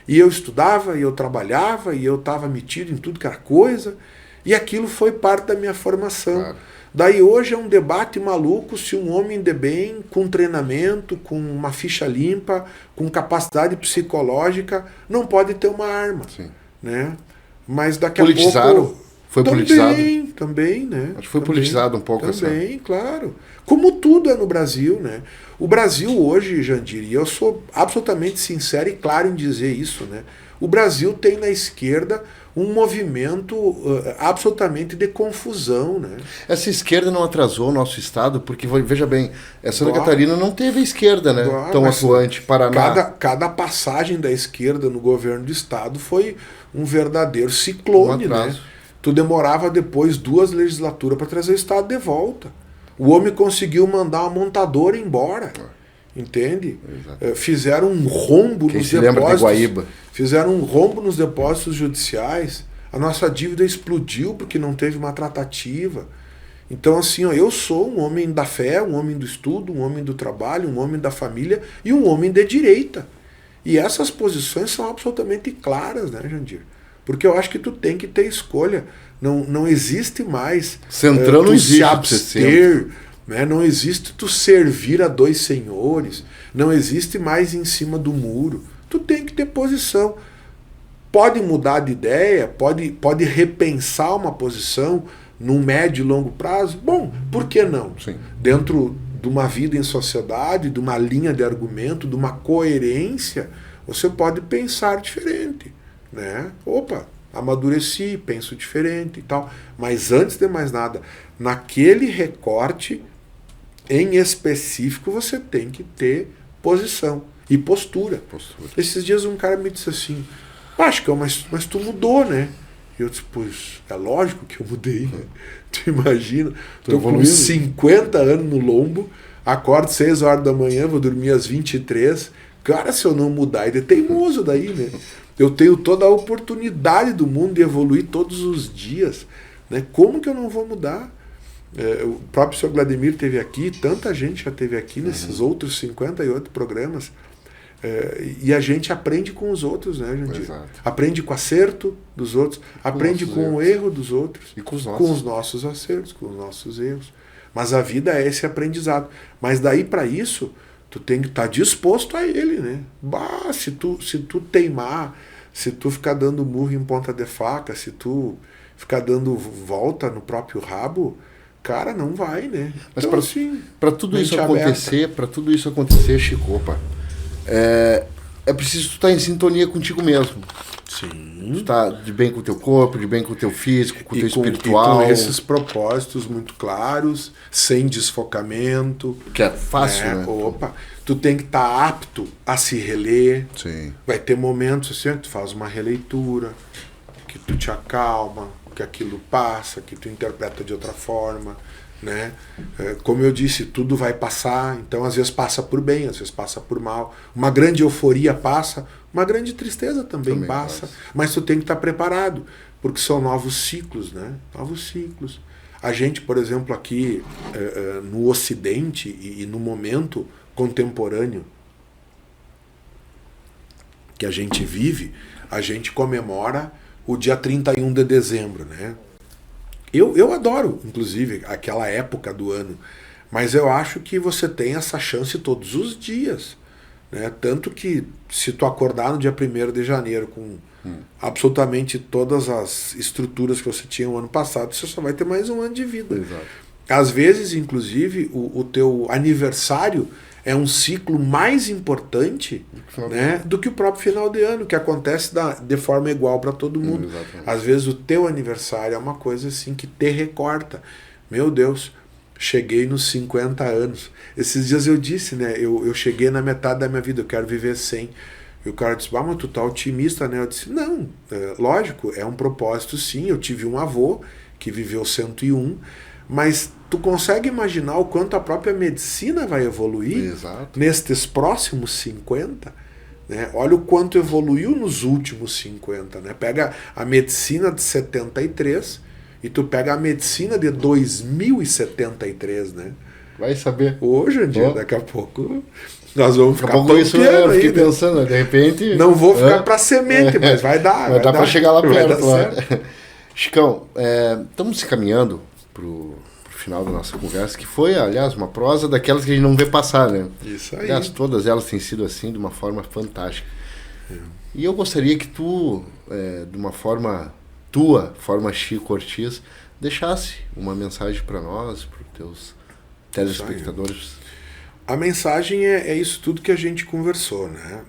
B: E eu estudava, e eu trabalhava, e eu estava metido em tudo que era coisa, e aquilo foi parte da minha formação. Daí hoje é um debate maluco se um homem de bem, com treinamento, com uma ficha limpa, com capacidade psicológica, não pode ter uma arma. Né? Mas daqui a pouco...
A: Foi politizado?
B: Também, né?
A: Acho que foi politizado um pouco.
B: Também, claro. Como tudo é no Brasil, né? O Brasil hoje, Jandir, e eu sou absolutamente sincero e claro em dizer isso, né? O Brasil tem na esquerda um movimento absolutamente de confusão, né?
A: Essa esquerda não atrasou o nosso estado, porque, veja bem, Santa Catarina não teve esquerda, né? Tão atuante. Paraná.
B: Cada passagem da esquerda no governo do estado foi um verdadeiro ciclone, né? Tu demorava depois 2 legislaturas para trazer o estado de volta. O homem conseguiu mandar uma montadora embora. Entende? Fizeram um rombo nos depósitos. Fizeram um rombo nos depósitos judiciais. A nossa dívida explodiu porque não teve uma tratativa. Então, assim, ó, eu sou um homem da fé, um homem do estudo, um homem do trabalho, um homem da família e um homem de direita. E essas posições são absolutamente claras, né, Jandir? Porque eu acho que tu tem que ter escolha. Não existe mais
A: Centrão não existe,
B: se abster, né? Não existe tu servir a dois senhores, não existe mais em cima do muro. Tu tem que ter posição. Pode mudar de ideia, pode repensar uma posição num médio e longo prazo? Bom, por que não?
A: Sim.
B: Dentro de uma vida em sociedade, de uma linha de argumento, de uma coerência, você pode pensar diferente, né? Opa, amadureci, penso diferente e tal. Mas antes de mais nada, naquele recorte em específico, você tem que ter posição e postura. Esses dias um cara me disse assim, acho que mas tu mudou, né? E eu disse, pois, é lógico que eu mudei, né? Tu imagina, tô com 50 anos no lombo, acordo 6 horas da manhã, vou dormir às 23. Cara, se eu não mudar, ele é teimoso daí, né? Eu tenho toda a oportunidade do mundo de evoluir todos os dias, né? Como que eu não vou mudar? O próprio Sr. Vladimir esteve aqui, tanta gente já esteve aqui nesses outros 58 programas. E a gente aprende com os outros, né, gente?
A: Exato.
B: Aprende com o acerto dos outros, aprende com o erro dos outros,
A: e com
B: os nossos acertos, com os nossos erros. Mas a vida é esse aprendizado. Mas daí para isso, tu tem que estar disposto a ele, né? Bah, se tu teimar, se tu ficar dando murro em ponta de faca, se tu ficar dando volta no próprio rabo, cara, não vai, né?
A: Mas
B: então,
A: para tudo isso acontecer, Chico, opa, é preciso tu estar em sintonia contigo mesmo.
B: Sim.
A: Tu tá de bem com o teu corpo, de bem com o teu físico, com o teu espiritual.
B: E com esses propósitos muito claros, sem desfocamento.
A: Que é fácil, né?
B: Opa, tu tem que estar apto a se reler.
A: Sim.
B: Vai ter momentos assim, que tu faz uma releitura, que tu te acalma, que aquilo passa, que tu interpreta de outra forma, né? Como eu disse, tudo vai passar, então às vezes passa por bem, às vezes passa por mal. Uma grande euforia passa, uma grande tristeza também passa. Mas tu tem que estar preparado, porque são novos ciclos, né? Novos ciclos. A gente, por exemplo, aqui no Ocidente e no momento contemporâneo que a gente vive, a gente comemora o dia 31 de dezembro, né? Eu adoro, inclusive, aquela época do ano, mas eu acho que você tem essa chance todos os dias, né? Tanto que se tu acordar no dia 1º de janeiro com absolutamente todas as estruturas que você tinha no ano passado, você só vai ter mais um ano de vida.
A: Exato.
B: Às vezes, inclusive, o teu aniversário é um ciclo mais importante, né, do que o próprio final de ano, que acontece de forma igual para todo mundo. Às vezes o teu aniversário é uma coisa assim que te recorta. Meu Deus, cheguei nos 50 anos. Esses dias eu disse, né, eu cheguei na metade da minha vida, eu quero viver 100. E o cara disse, mas tu tá otimista, né? Eu disse, não, lógico, é um propósito sim. Eu tive um avô que viveu 101, mas tu consegue imaginar o quanto a própria medicina vai evoluir nestes próximos 50? Né? Olha o quanto evoluiu nos últimos 50. Né? Pega a medicina de 73 e tu pega a medicina de 2073. Né?
A: Vai saber.
B: Hoje em dia, daqui a pouco, nós vamos ficar
A: eu fiquei pensando, de repente...
B: Não vou ficar para semente, mas vai dar.
A: Vai dar para chegar lá perto. Lá. Chicão, estamos se caminhando pro final da nossa conversa, que foi, aliás, uma prosa daquelas que a gente não vê passar, né?
B: Isso aí.
A: Aliás, todas elas têm sido assim, de uma forma fantástica. E eu gostaria que tu, de uma forma Chico Ortiz, deixasse uma mensagem para nós, para os teus telespectadores.
B: A mensagem é isso tudo que a gente conversou, né?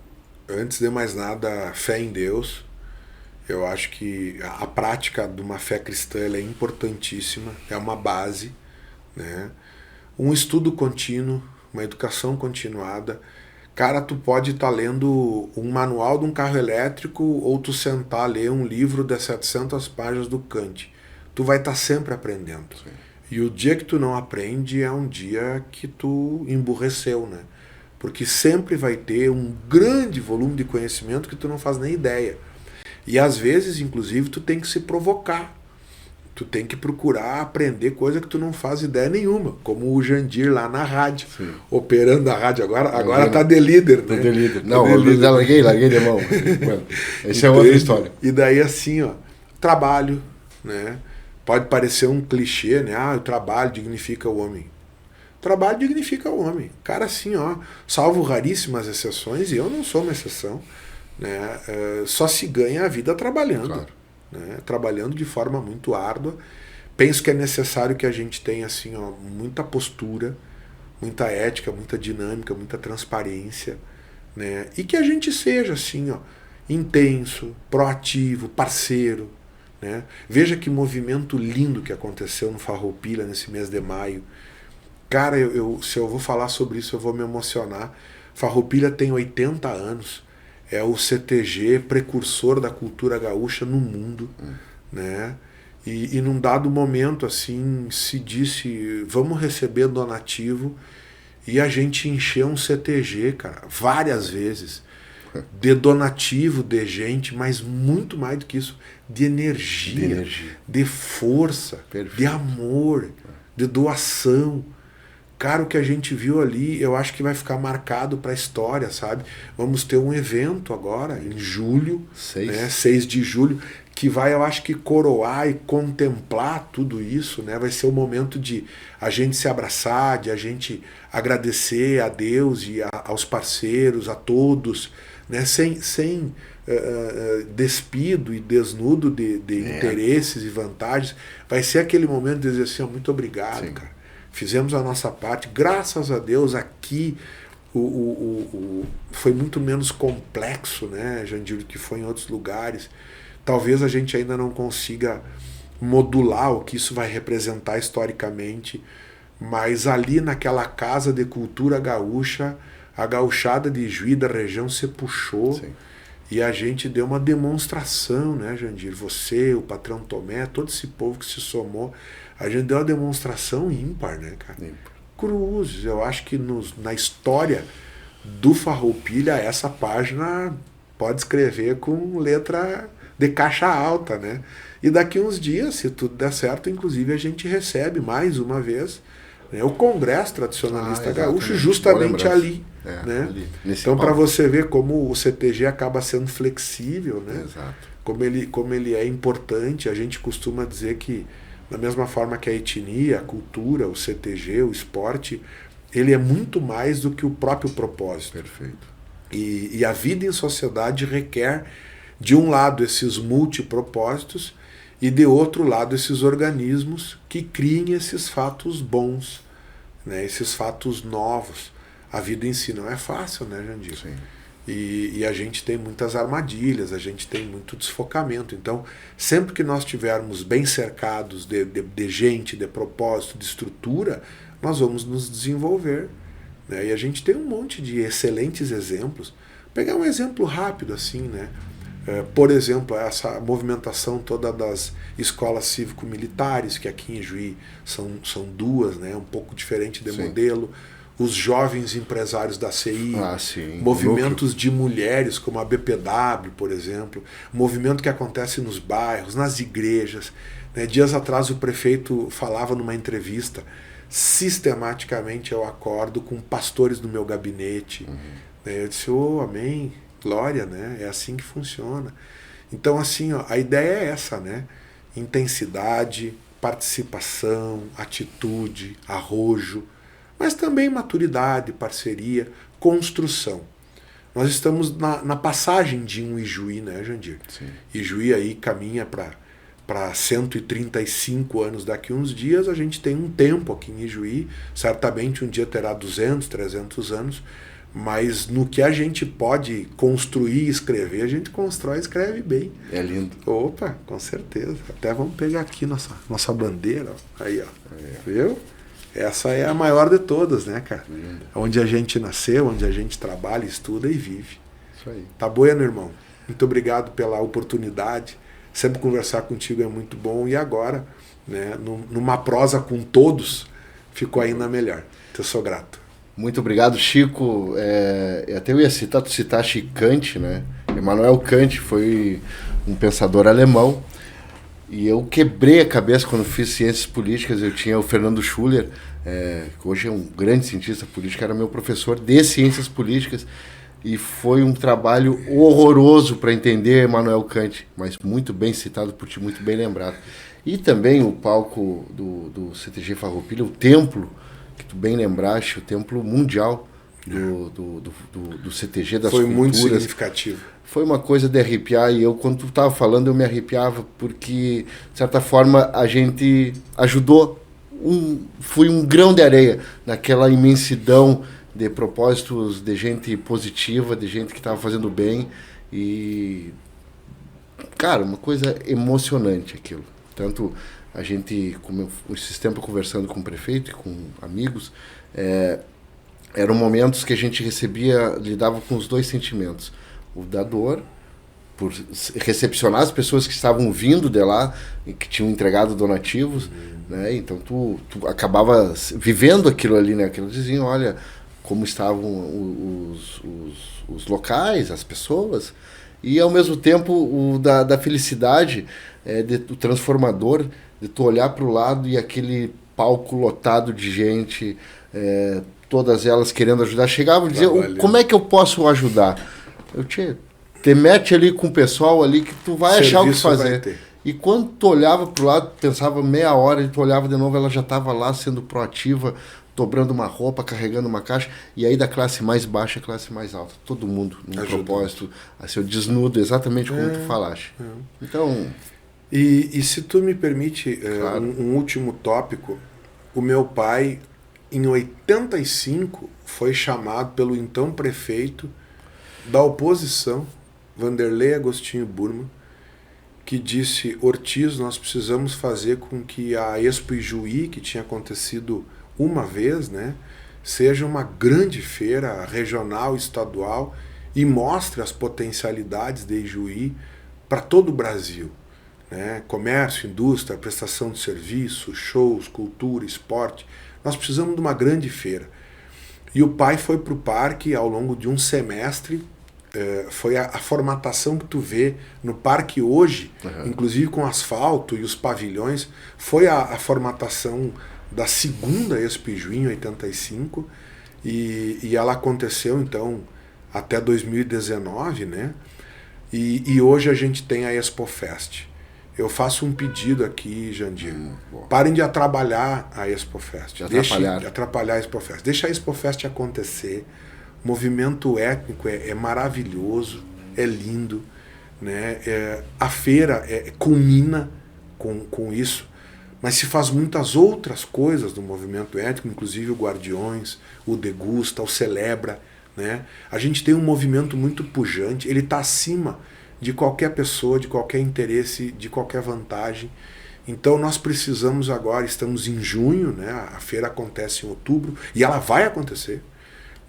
B: Antes de mais nada, fé em Deus. Eu acho que a prática de uma fé cristã ela é importantíssima, é uma base, né? Um estudo contínuo, uma educação continuada. Cara, tu pode estar lendo um manual de um carro elétrico ou tu sentar a ler um livro de 700 páginas do Kant. Tu vai estar sempre aprendendo. Sim. E o dia que tu não aprende é um dia que tu emburreceu, né? Porque sempre vai ter um grande volume de conhecimento que tu não faz nem ideia. E às vezes, inclusive, tu tem que se provocar Tu tem que procurar aprender coisa que tu não faz ideia nenhuma, como o Jandir lá na rádio, operando a rádio. Agora tá de líder, né?
A: De líder. Não, eu larguei de mão. Essa é outra história.
B: E daí assim, ó, trabalho, né? Pode parecer um clichê, né? O trabalho dignifica o homem. Trabalho dignifica o homem. Cara, assim, ó, salvo raríssimas exceções, e eu não sou uma exceção, né? Só se ganha a vida trabalhando. Claro. Né, trabalhando de forma muito árdua. Penso que é necessário que a gente tenha assim, ó, muita postura, muita ética, muita dinâmica, muita transparência, né, e que a gente seja assim, ó, intenso, proativo, parceiro, né. Veja que movimento lindo que aconteceu no Farroupilha nesse mês de maio. Cara, se eu vou falar sobre isso eu vou me emocionar. Farroupilha tem 80 anos. É o CTG precursor da cultura gaúcha no mundo, né? E num dado momento assim se disse, vamos receber donativo, e a gente encheu um CTG, cara, várias vezes, de donativo, de gente, mas muito mais do que isso, de energia, de força, de amor, de doação. Cara, o que a gente viu ali, eu acho que vai ficar marcado para a história, sabe? Vamos ter um evento agora, em julho, 6 de julho, que vai, eu acho que coroar e contemplar tudo isso, né? Vai ser o momento de a gente se abraçar, de a gente agradecer a Deus e aos parceiros, a todos, né? Sem despido e desnudo de interesses e vantagens. Vai ser aquele momento de dizer assim, muito obrigado, cara. Fizemos a nossa parte, graças a Deus aqui foi muito menos complexo, né, Jandir, do que foi em outros lugares. Talvez a gente ainda não consiga modular o que isso vai representar historicamente, mas ali naquela casa de cultura gaúcha, a gauchada de Juí da região se puxou. Sim. E a gente deu uma demonstração, né, Jandir? Você, o patrão Tomé, todo esse povo que se somou, a gente deu uma demonstração ímpar, né, cara? Ímpar. Cruzes, eu acho que na história do Farroupilha, essa página pode escrever com letra de caixa alta, né? E daqui uns dias, se tudo der certo, inclusive a gente recebe mais uma vez, né, o Congresso Tradicionalista Gaúcho, justamente ali. Né? Ali, então, para você ver como o CTG acaba sendo flexível, né? Exato. Como ele é importante, a gente costuma dizer que, da mesma forma que a etnia, a cultura, o CTG, o esporte, ele é muito mais do que o próprio propósito.
A: Perfeito.
B: E a vida em sociedade requer, de um lado, esses multipropósitos, e de outro lado, esses organismos que criem esses fatos bons, né? Esses fatos novos. A vida em si não é fácil, né, Jandir? Sim. E a gente tem muitas armadilhas, a gente tem muito desfocamento. Então, sempre que nós estivermos bem cercados de gente, de propósito, de estrutura, nós vamos nos desenvolver, né? E a gente tem um monte de excelentes exemplos. Vou pegar um exemplo rápido assim, né? Por exemplo, essa movimentação toda das escolas cívico-militares, que aqui em Juí são duas, né? Um pouco diferente de modelo. Os jovens empresários da CI, movimentos de mulheres como a BPW, por exemplo, movimento que acontece nos bairros, nas igrejas, né? Dias atrás o prefeito falava numa entrevista, sistematicamente eu acordo com pastores no meu gabinete. Eu disse, amém, glória, né? É assim que funciona. Então, assim, ó, a ideia é essa, né? Intensidade, participação, atitude, arrojo, mas também maturidade, parceria, construção. Nós estamos na passagem de um Ijuí, né, Jandir? Sim. Ijuí aí caminha para 135 anos daqui a uns dias. A gente tem um tempo aqui em Ijuí, certamente um dia terá 200, 300 anos, mas no que a gente pode construir e escrever, a gente constrói e escreve bem.
A: É lindo.
B: Opa, com certeza. Até vamos pegar aqui nossa bandeira. Ó. Aí, ó. Viu? Essa é a maior de todas, né, cara? Lindo. Onde a gente nasceu, onde a gente trabalha, estuda e vive.
A: Isso aí.
B: Tá bueno, irmão? Muito obrigado pela oportunidade. Sempre conversar contigo é muito bom. E agora, né, numa prosa com todos, ficou ainda melhor. Eu sou grato.
A: Muito obrigado, Chico. Até eu ia citar Chico Kant, né? Immanuel Kant foi um pensador alemão. E eu quebrei a cabeça quando fiz ciências políticas. Eu tinha o Fernando Schuller, que hoje é um grande cientista político, era meu professor de ciências políticas. E foi um trabalho horroroso para entender Immanuel Kant, mas muito bem citado por ti, muito bem lembrado. E também o palco do CTG Farroupilha, o templo, que tu bem lembraste, o templo mundial do CTG, das
B: foi
A: culturas.
B: Muito significativo.
A: Foi uma coisa de arrepiar, e eu, quando tu estava falando, eu me arrepiava, porque, de certa forma, a gente ajudou, fui um grão de areia naquela imensidão de propósitos de gente positiva, de gente que estava fazendo bem, e, cara, uma coisa emocionante aquilo. Tanto a gente, como esses tempos conversando com o prefeito e com amigos, eram momentos que a gente lidava com os dois sentimentos. O da dor, por recepcionar as pessoas que estavam vindo de lá e que tinham entregado donativos, né? Então tu acabava vivendo aquilo ali, né? Aquilo diziam, olha como estavam os locais, as pessoas, e ao mesmo tempo o da felicidade, do transformador, de tu olhar para o lado e aquele palco lotado de gente, todas elas querendo ajudar, chegavam e diziam, como é que eu posso ajudar? Eu te mete ali com o pessoal ali que tu vai achar o que fazer. E quando tu olhava pro lado, pensava meia hora, e tu olhava de novo, ela já estava lá sendo proativa, dobrando uma roupa, carregando uma caixa, e aí da classe mais baixa à classe mais alta. Todo mundo num propósito, assim, eu desnudo, exatamente como tu falaste. Então...
B: E se tu me permite,
A: claro.
B: um último tópico, o meu pai, em 85, foi chamado pelo então prefeito da oposição, Vanderlei Agostinho Burman, que disse, Ortiz, nós precisamos fazer com que a Expo Ijuí, que tinha acontecido uma vez, né, seja uma grande feira regional, estadual, e mostre as potencialidades de Ijuí para todo o Brasil. Né? Comércio, indústria, prestação de serviço, shows, cultura, esporte. Nós precisamos de uma grande feira. E o pai foi para o parque ao longo de um semestre. Foi a formatação que tu vê no parque hoje, inclusive com asfalto e os pavilhões, foi a formatação da segunda Expo Ijuí em 85, e ela aconteceu então até 2019, né? E hoje a gente tem a Expo Fest. Eu faço um pedido aqui, Jandir. Parem de atrapalhar a Expo Fest. Deixem de atrapalhar a Expo Fest. Deixa a Expo Fest acontecer. O movimento étnico é maravilhoso, é lindo. Né? A feira culmina com isso. Mas se faz muitas outras coisas do movimento étnico, inclusive o Guardiões, o Degusta, o Celebra. Né? A gente tem um movimento muito pujante, ele está acima de qualquer pessoa, de qualquer interesse, de qualquer vantagem. Então nós precisamos agora, estamos em junho, né? A feira acontece em outubro, e ela vai acontecer.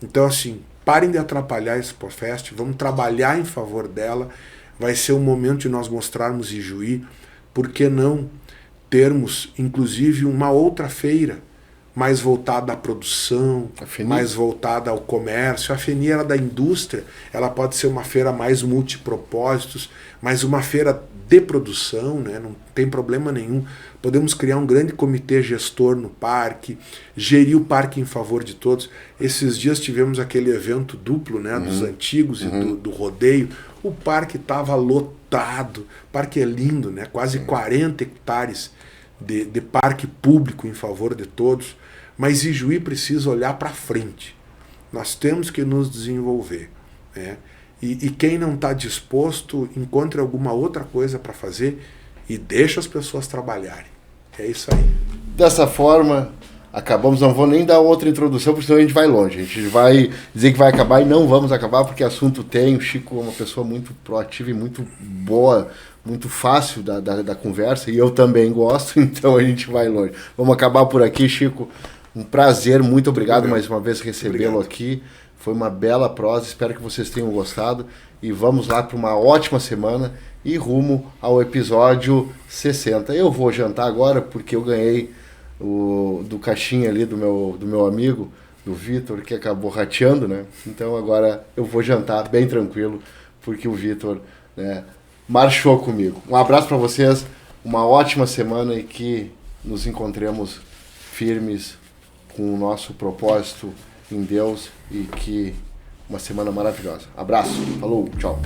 B: Então assim, parem de atrapalhar a Expo Fest, vamos trabalhar em favor dela, vai ser o momento de nós mostrarmos Ijuí, por que não termos inclusive uma outra feira, mais voltada à produção, mais voltada ao comércio. A FENI era da indústria, ela pode ser uma feira mais multipropósitos, mas uma feira de produção, né? Não tem problema nenhum. Podemos criar um grande comitê gestor no parque, gerir o parque em favor de todos. Esses dias tivemos aquele evento duplo, né? Dos antigos e do rodeio. O parque estava lotado, o parque é lindo, né? Quase 40 hectares de parque público em favor de todos. Mas Ijuí precisa olhar para frente. Nós temos que nos desenvolver. Né? E quem não está disposto, encontre alguma outra coisa para fazer e deixa as pessoas trabalharem. É isso aí.
A: Dessa forma, acabamos. Não vou nem dar outra introdução, porque senão a gente vai longe. A gente vai dizer que vai acabar e não vamos acabar, porque assunto tem. O Chico é uma pessoa muito proativa e muito boa, muito fácil da conversa, e eu também gosto, então a gente vai longe. Vamos acabar por aqui, Chico. Um prazer, muito obrigado mais uma vez recebê-lo aqui. Foi uma bela prosa, espero que vocês tenham gostado. E vamos lá para uma ótima semana e rumo ao episódio 60. Eu vou jantar agora porque eu ganhei do caixinha ali do meu amigo, do Vitor, que acabou rateando, né? Então agora eu vou jantar bem tranquilo, porque o Vitor, né, marchou comigo. Um abraço para vocês, uma ótima semana e que nos encontremos firmes com o nosso propósito em Deus e que uma semana maravilhosa. Abraço, falou, tchau.